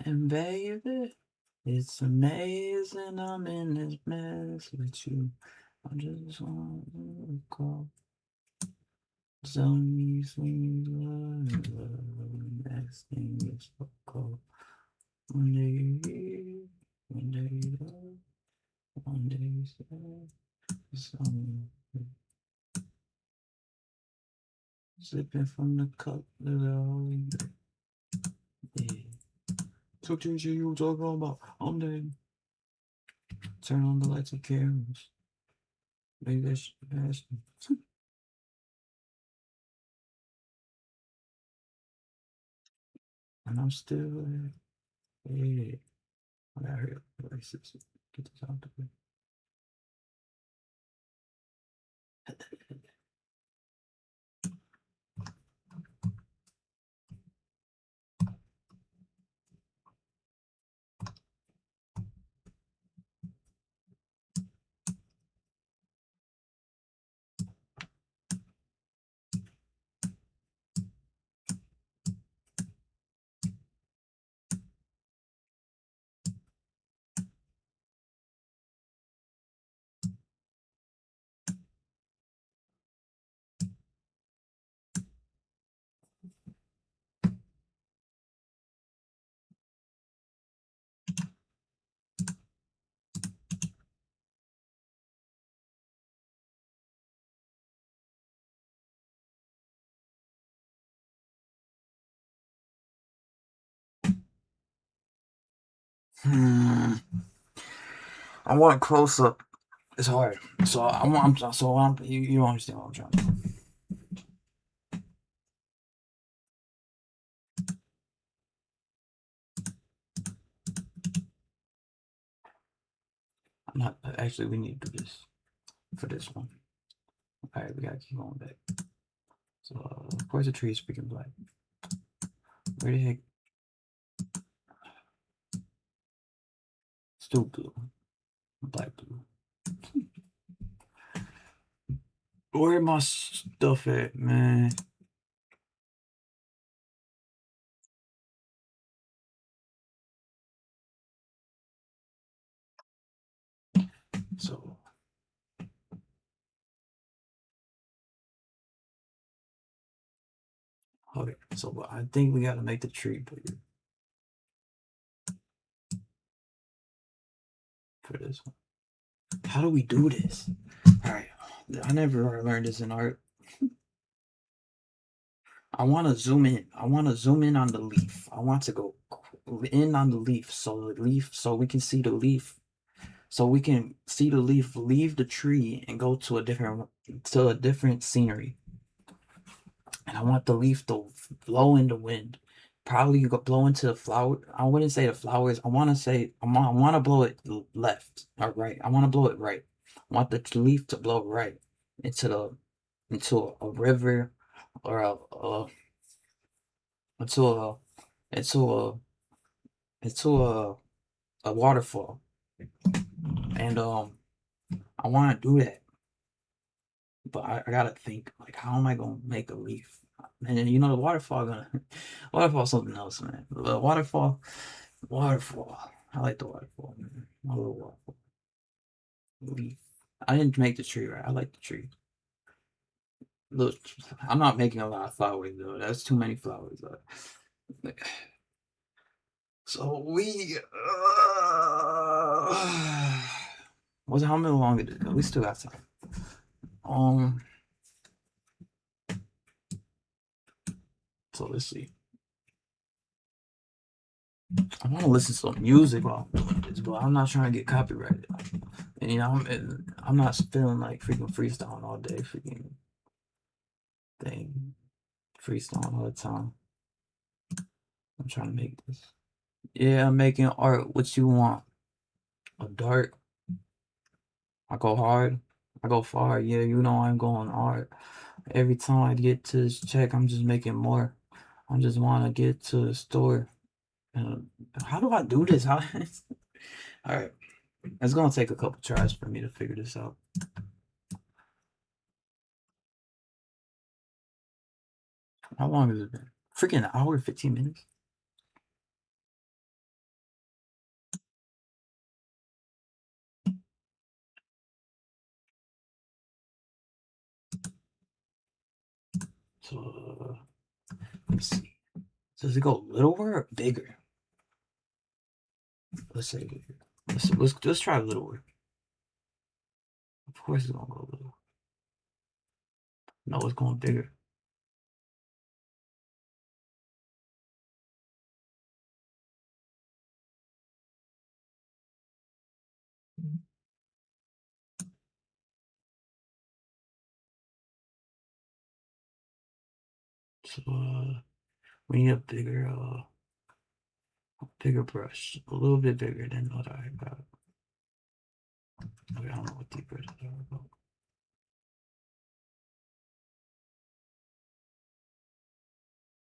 And baby, it's amazing I'm in this mess with you. I just want to call. Tell me sweet love, next thing is so cold. One day you're here, one day you're there, one day you say something. Sipping from the cup that I always yeah. So shit you talking about? I'm dead. Turn on the lights and cameras. Maybe that's and I'm still yeah. I gotta hurry up. Get this out the way. I want close up. It's hard. So you don't understand what I'm trying to do. I'm not actually we need to do this for this one. Alright, we gotta keep going back. So of course the tree is freaking black. Where the heck? Still blue. Black blue. Where my stuff at, man? So okay, so I think we gotta make the tree bigger for this one. How do we do this? Alright, I never learned this in art. I want to zoom in. I want to zoom in on the leaf. I want to go in on the leaf, so we can see the leaf. So we can see the leaf leave the tree and go to a different scenery. And I want the leaf to blow in the wind. Probably you could blow into the flower. I wouldn't say the flowers. I want to blow it left or right. I want to blow it right. I want the leaf to blow right into a river or into a into a into a waterfall. And I want to do that, but I gotta think like how am I gonna make a leaf? And then the waterfall gonna waterfall something else, man. The waterfall. I like the waterfall, man. My little waterfall. Leaf. I didn't make the tree right. I like the tree. Look, I'm not making a lot of flowers though. That's too many flowers. So what's how many long it is? We still got time. So let's see. I want to listen to some music while I'm doing this, but I'm not trying to get copyrighted. And I'm not feeling like freaking freestyling all day, freaking thing, freestyling all the time. I'm trying to make this. Yeah, I'm making art. What you want? A dark. I go hard. I go far. Yeah, I'm going hard. Every time I get to this check, I'm just making more. I just want to get to the store. How do I do this? All right. It's gonna take a couple tries for me to figure this out. How long has it been? Freaking an hour, 15 minutes. So let's see. Does it go littler or bigger? Let's say bigger. Let's try littler. Of course it's gonna go little. No, it's going bigger. So we need a bigger brush, a little bit bigger than what I got. Okay, I don't know what these brushes are about.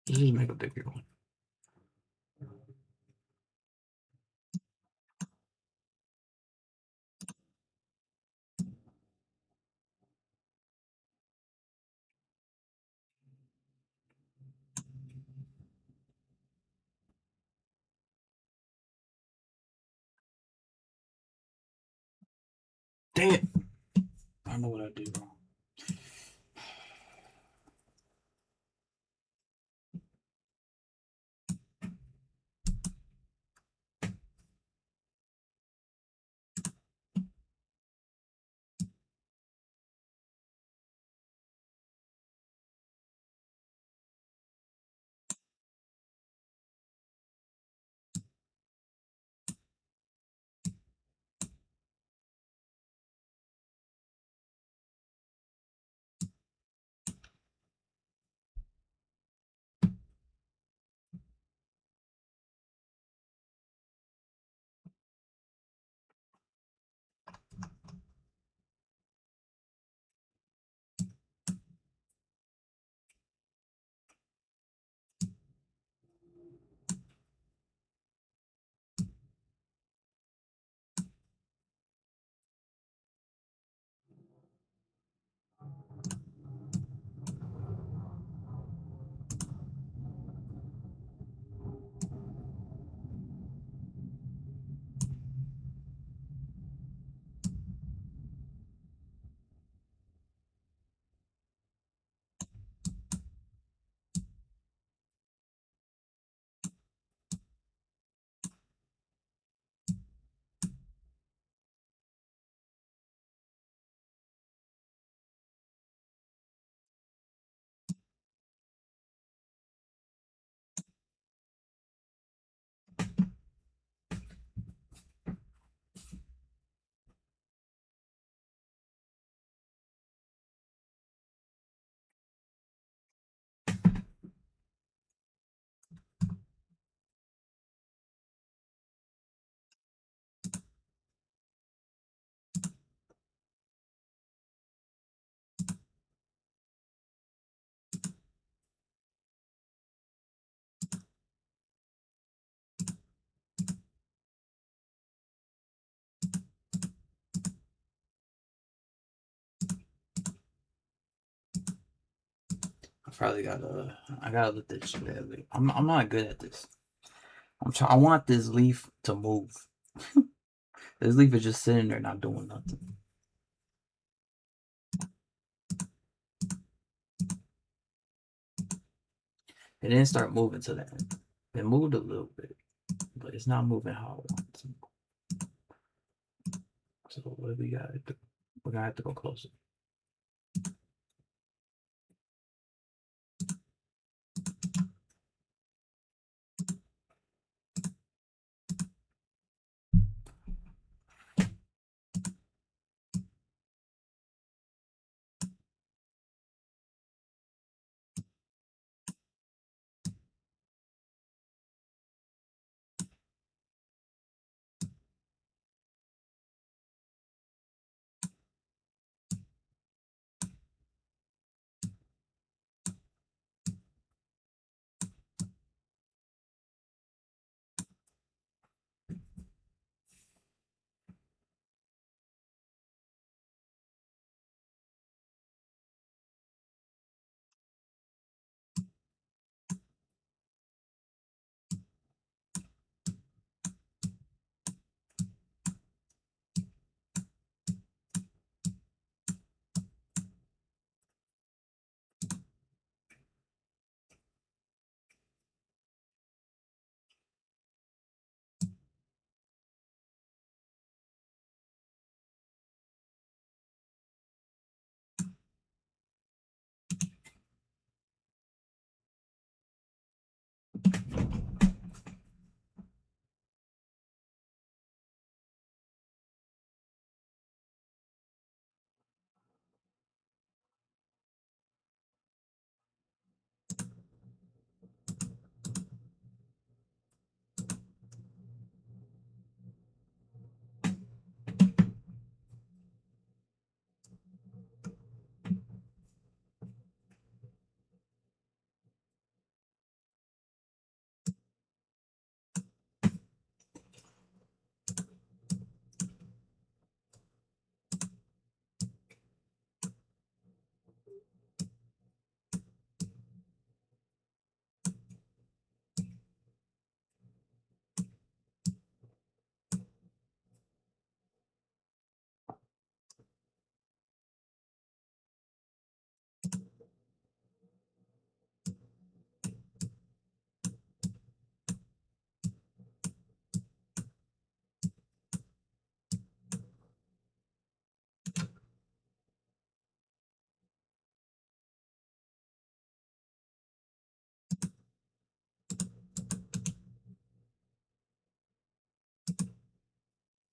Let's just make a bigger one. Dang it! I know what I did wrong. I gotta let this shit out. I'm not good at this. I want this leaf to move. This leaf is just sitting there not doing nothing. It didn't start moving to that. It moved a little bit, but it's not moving how I want it to. So what do we got? We're gonna have to go closer.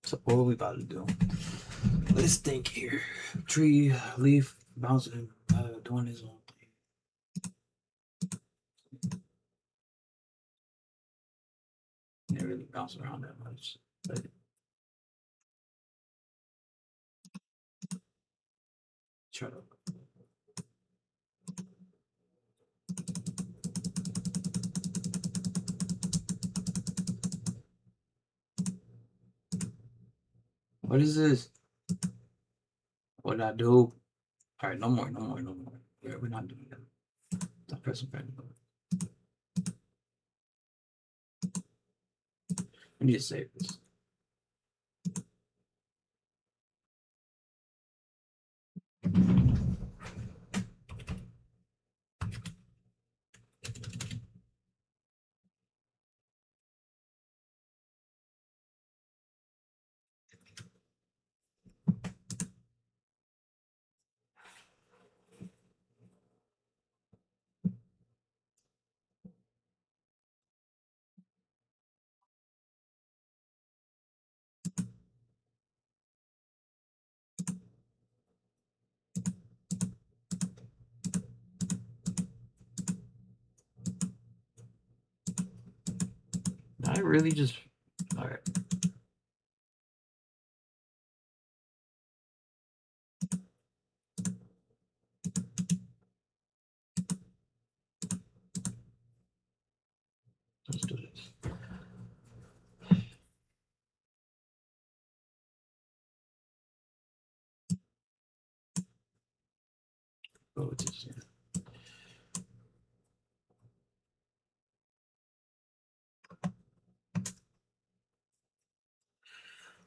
So what are we about to do? Let's think here. Tree, leaf, bouncing, doing his own thing. Didn't really bounce around that much. But shut up. What is this? What did I do? Alright, no more. Yeah, we're not doing that. Stop pressing pen. Let me just save this. I really just alright. Let's do this. Go with this.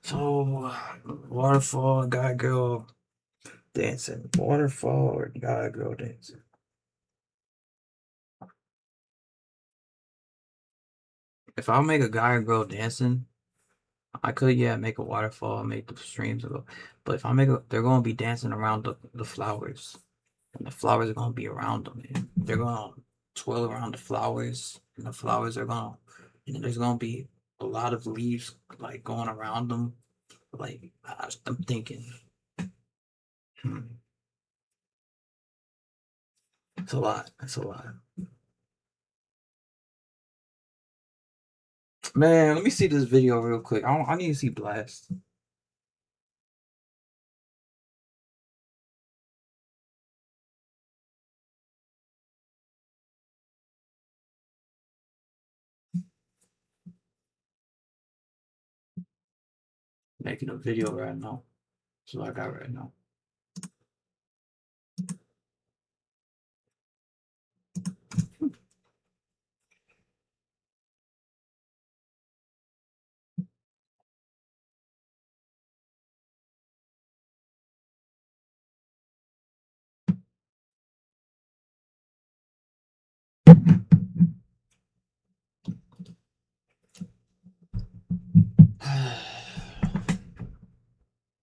So waterfall, guy girl dancing. Waterfall or guy girl dancing. If I make a guy or girl dancing, I could make a waterfall, make the streams go. But if I make they're gonna be dancing around the flowers. And the flowers are gonna be around them. And they're gonna twirl around the flowers. And the flowers are gonna and then there's gonna be a lot of leaves like going around them. Like I'm thinking. It's a lot. It's a lot. Man, let me see this video real quick. I need to see Blast. Making a video right now. That's what I got right now.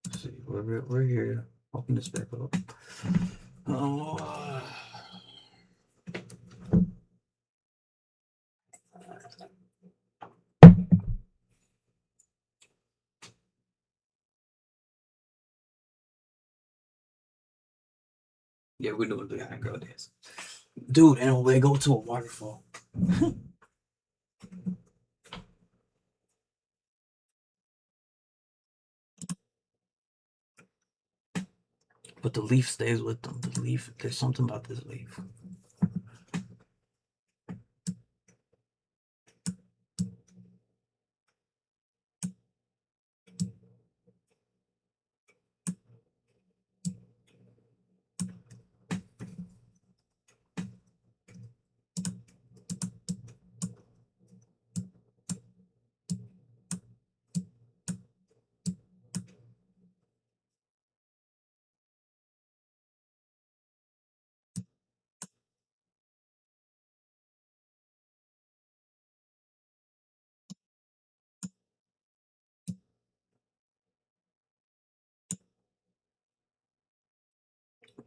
Let's see, we're here. Open this back up. Oh. Yeah, we're doing the guy and girl dance. Dude, and we go to a waterfall. But the leaf stays with them. The leaf, there's something about this leaf.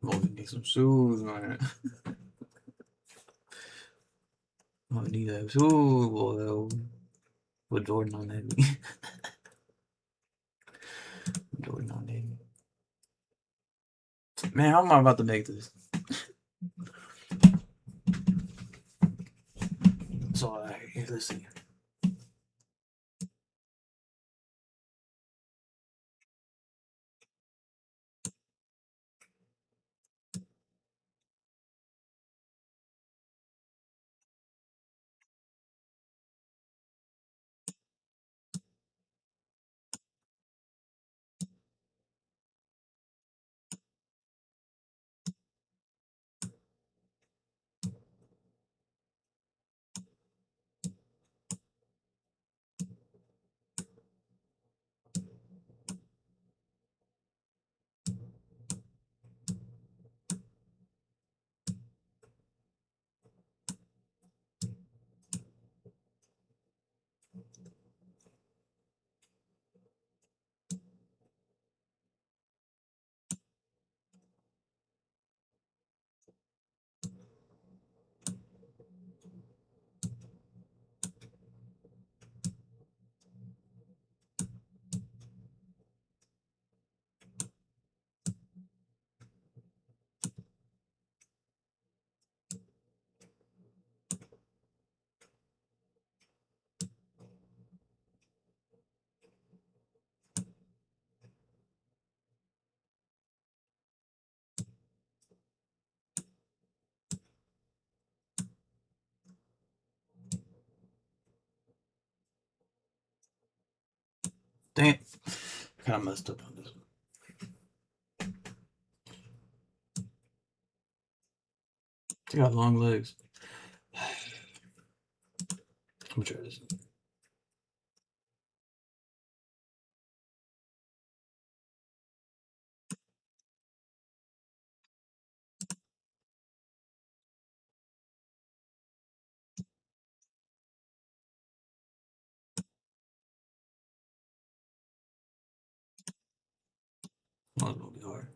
I'm gonna need some shoes, man. I'm gonna need that shoes, boy. With Jordan on that. Do it now, nigga. Man, how am I about to make this? So, let's see. Dang it. Kind of messed up on this one. They got long legs. Let me try this. Oh, it's gonna be hard.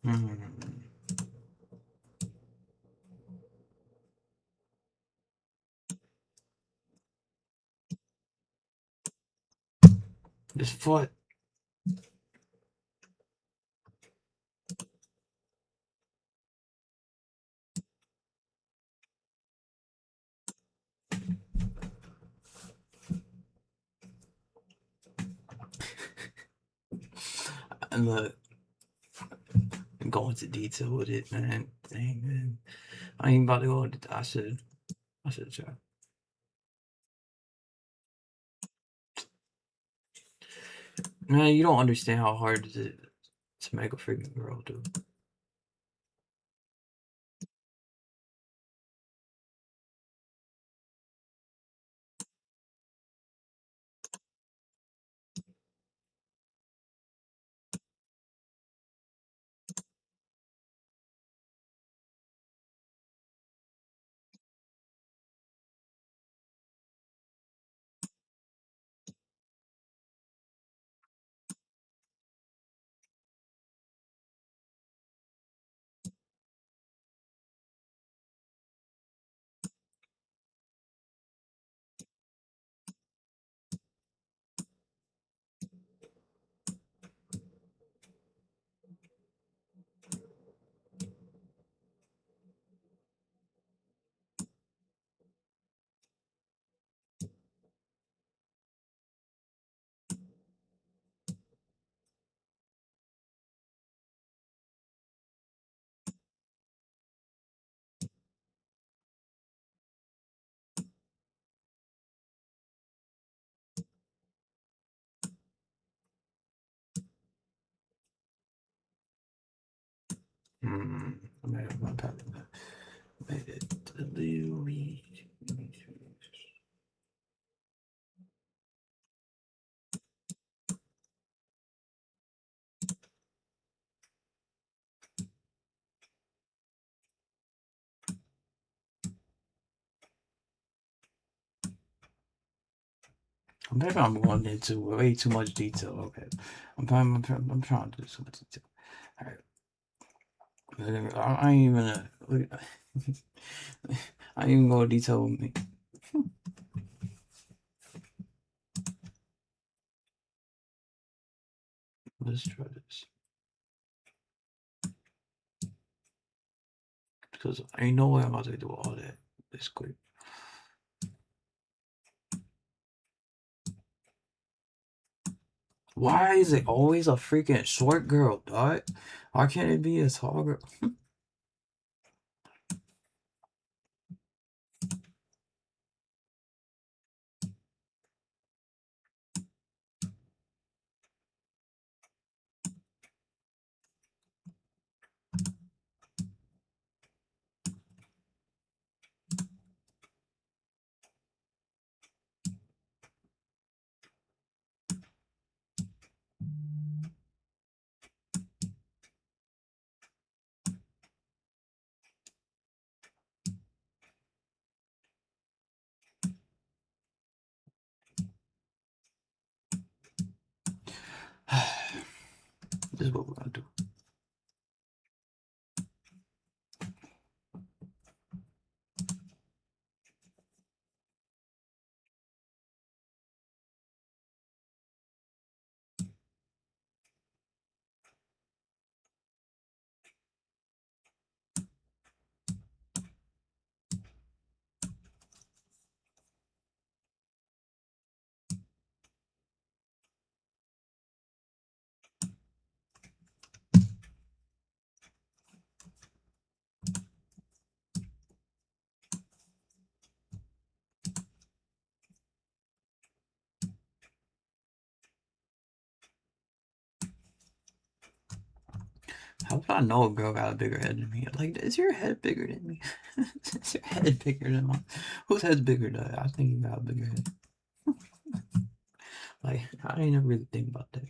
Hmm. This foot. And look, go into detail with it, man. Dang, man. I ain't about to go into. I should try. Man, you don't understand how hard it is to make a freaking girl, dude. Hmm. I may have my pattern. Made it delivery. Maybe I'm going into way too much detail. Okay, I'm trying to do so much detail. All right, I ain't even I ain't even go detail with me. Let's try this because ain't no way I'm about to do all that this quick. Why is it always a freaking short girl, dog? Why can't it be a tall girl? This is what we're gonna do. How would I know a girl got a bigger head than me? Like, is your head bigger than me? Is your head bigger than mine? Whose head's bigger? Though? I think you got a bigger head. Like, I didn't ever really think about that.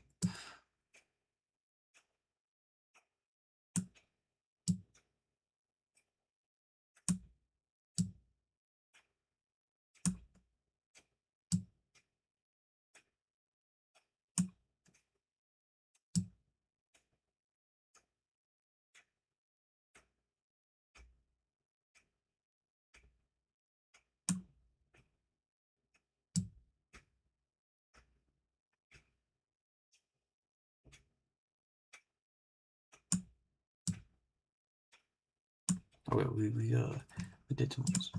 Okay, we did too much.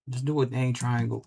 Just do a dang triangle.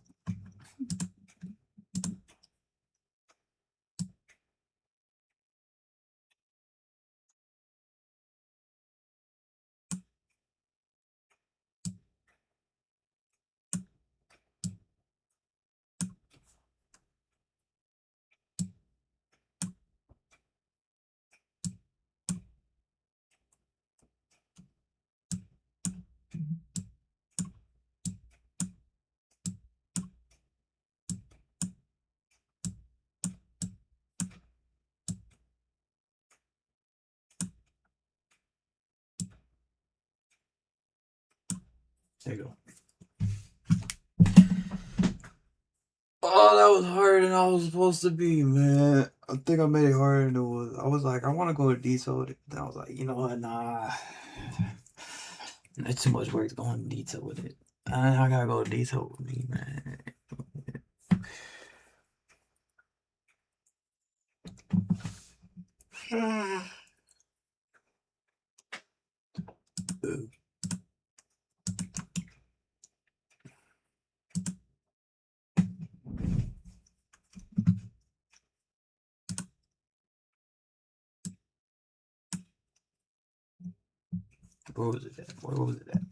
There you go. Oh, that was harder than I was supposed to be, man. I think I made it harder than it was. I was like, I want to go to detail with it. Then I was like, you know what? Nah. It's too much work going in detail with it. I gotta go to detail with me, man. Where was it at? Where was it at?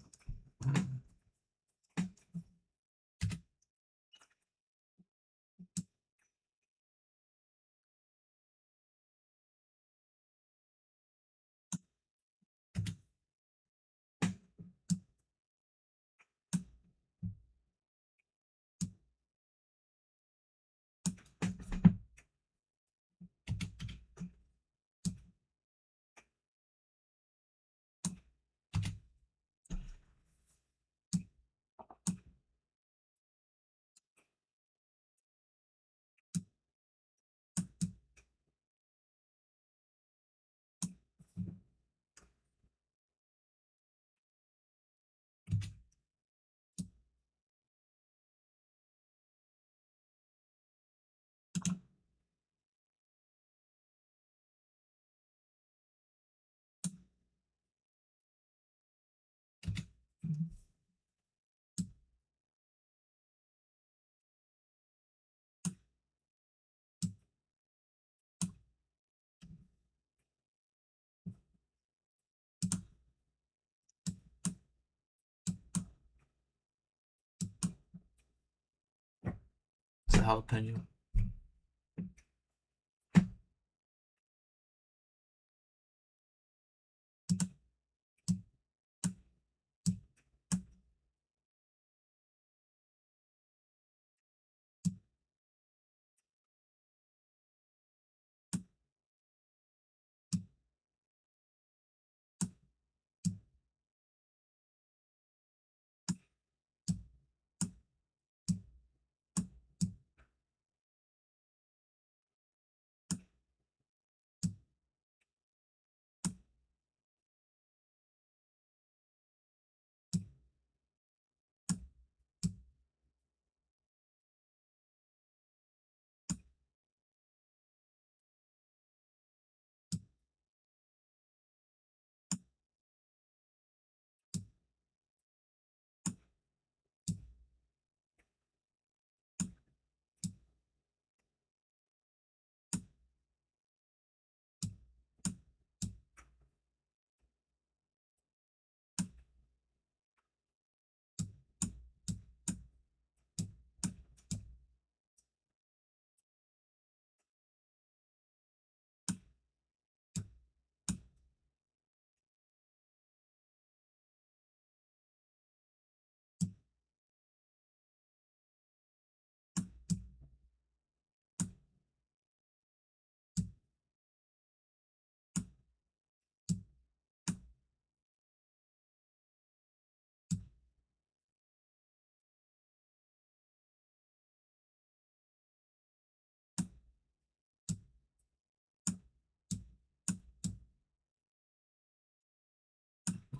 It's a jalapeno.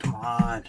Come on.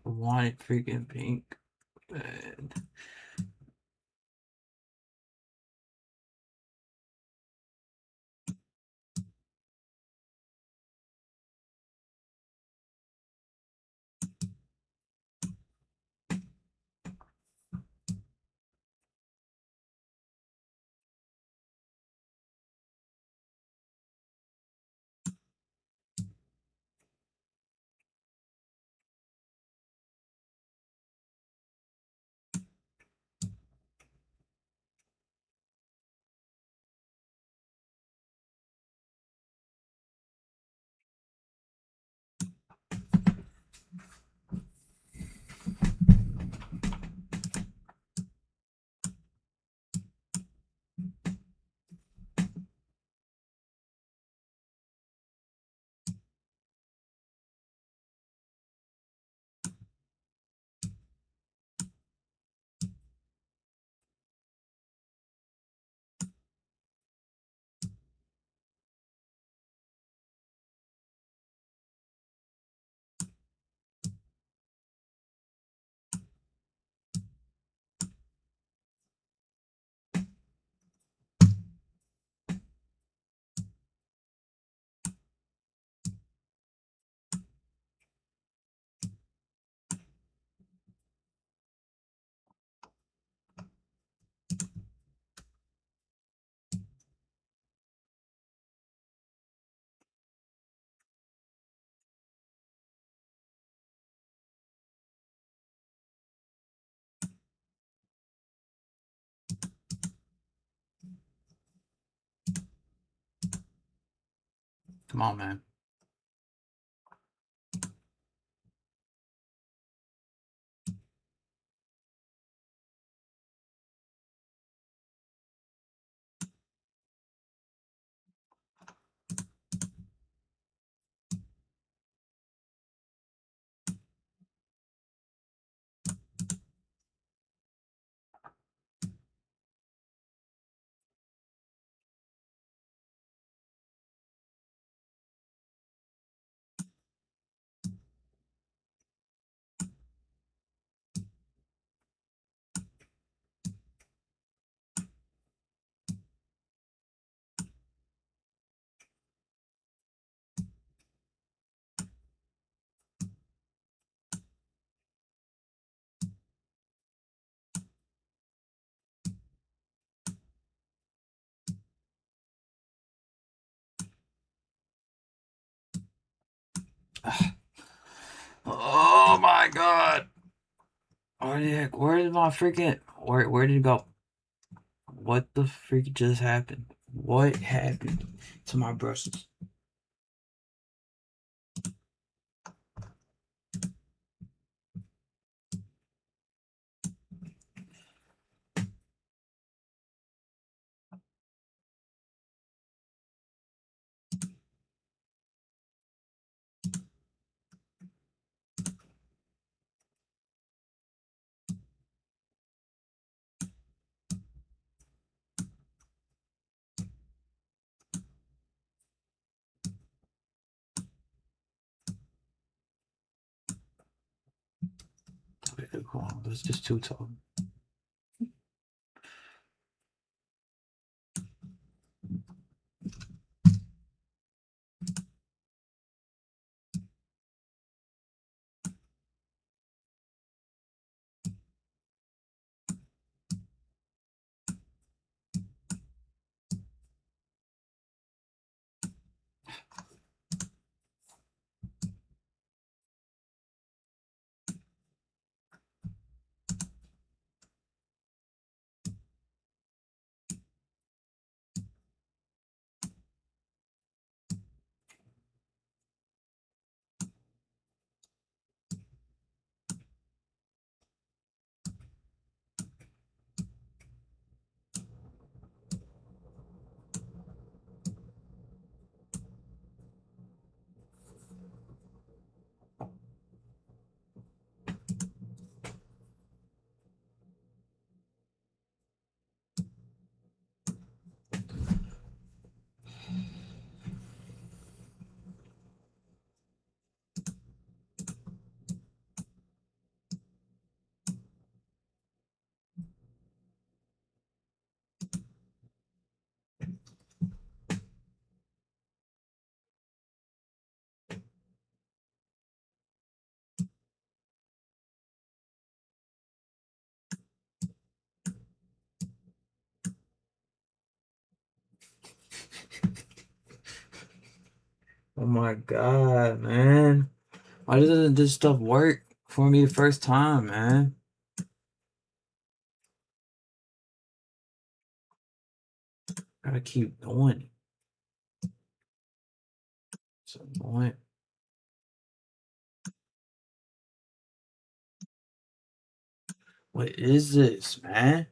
Wanted freaking pink. Bad. Come on, man. Oh my god. Where the heck? Where is my freaking... Where did it go? What the freak just happened? What happened to my brushes? Okay, come on. That's just too tall. Oh my god, man. Why doesn't this stuff work for me the first time, man? Gotta keep doing it. It's annoying. What is this, man?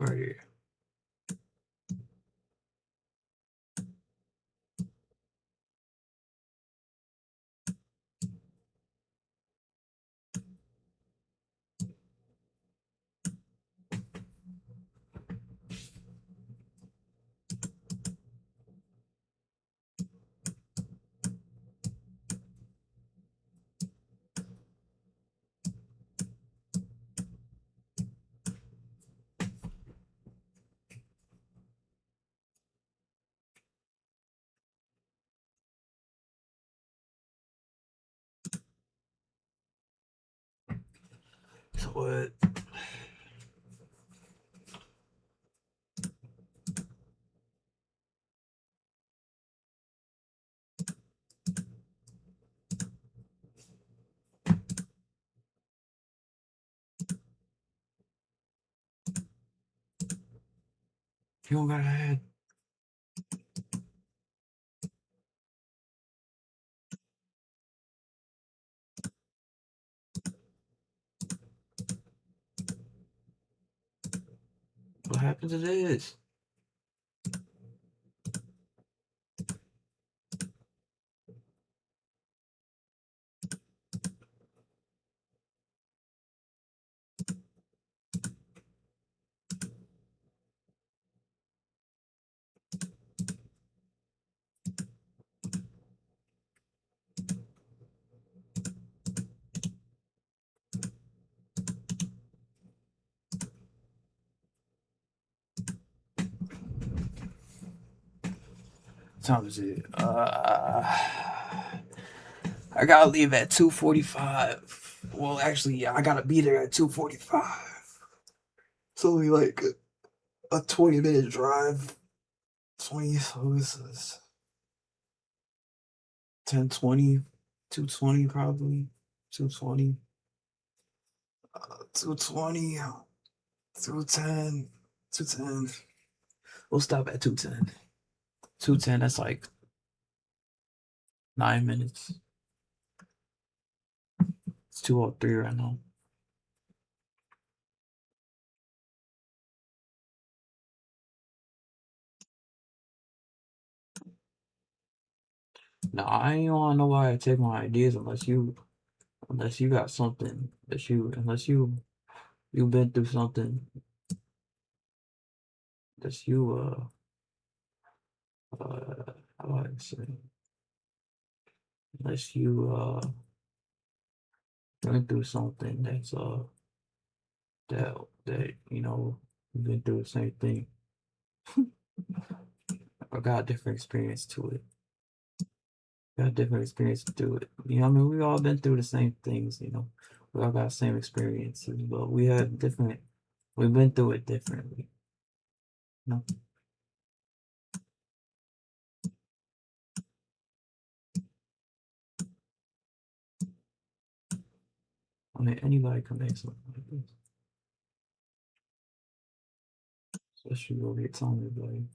Right here. So what? You don't got a head. What happened to this? What time is it? I gotta leave at 2:45. Well, actually, yeah, I gotta be there at 2:45. It's only like a 20-minute drive. 20, so this is 10:20, 2:20 probably. 2:20. 2:20. 2:10. 2:10. We'll stop at 2:10. 2:10, that's like 9 minutes. It's 2:03 right now. No, I ain't want nobody to take my ideas unless you got something unless you've been through something that you how do I say, unless you went through something that's that you know you've been through the same thing. I got a different experience to it. Got a different experience to do it. You know what I mean? We all been through the same things, you know. We all got the same experiences, but we've been through it differently. You know? I mean, anybody can make something like this. Especially over here telling everybody.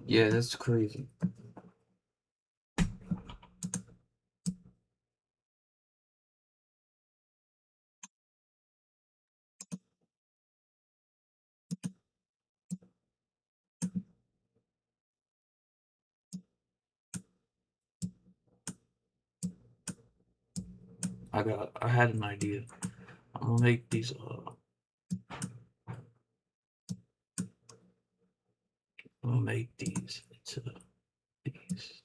Yeah, that's crazy. I had an idea. I'm gonna make these into these.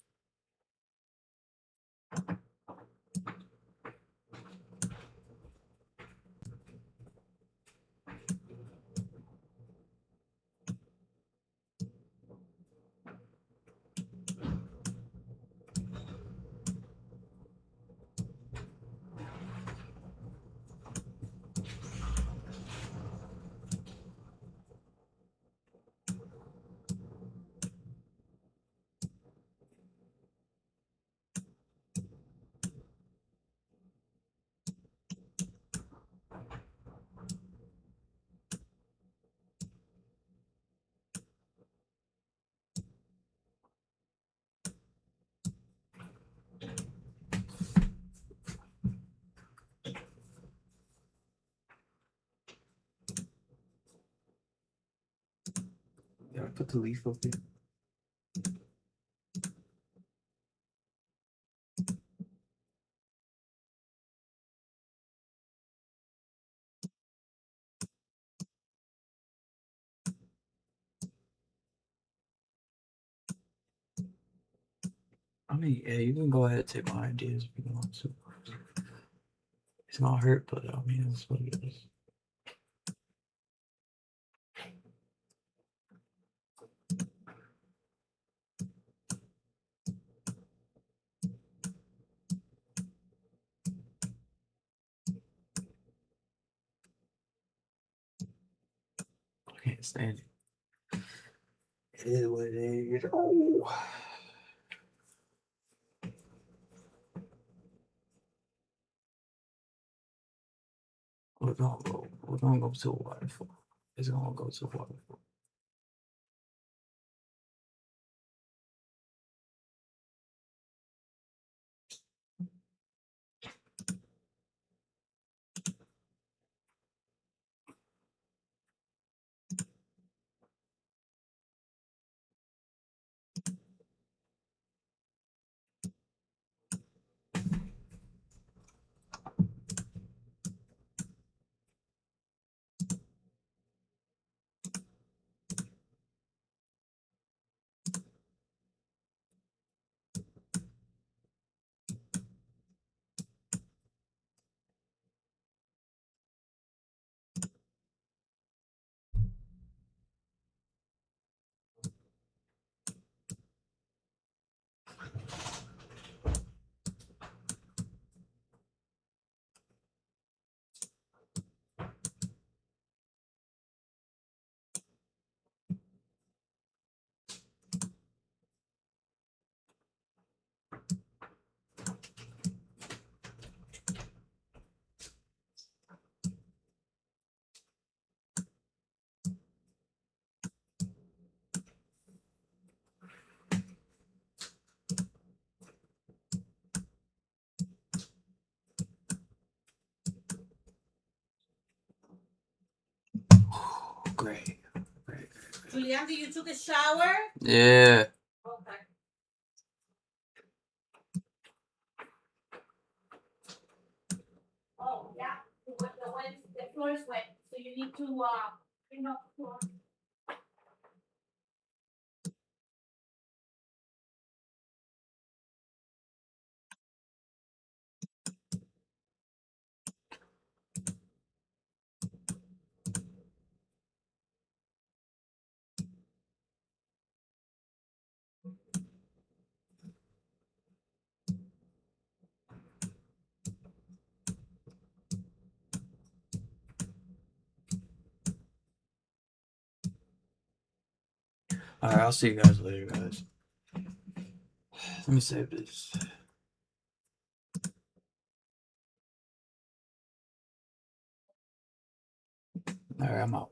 Put the leaf up here. I mean, yeah, you can go ahead and take my ideas if you want to. It's gonna hurt, but I mean, that's what it is. I can't stand it. It is what it is. Oh. We're gonna go to a waterfall. It's gonna go to a waterfall. Great. Julian, you took a shower? Yeah. Okay. Oh, yeah. The floor is wet, so you need to clean up the floor. All right, I'll see you guys later, guys. Let me save this. All right, I'm out.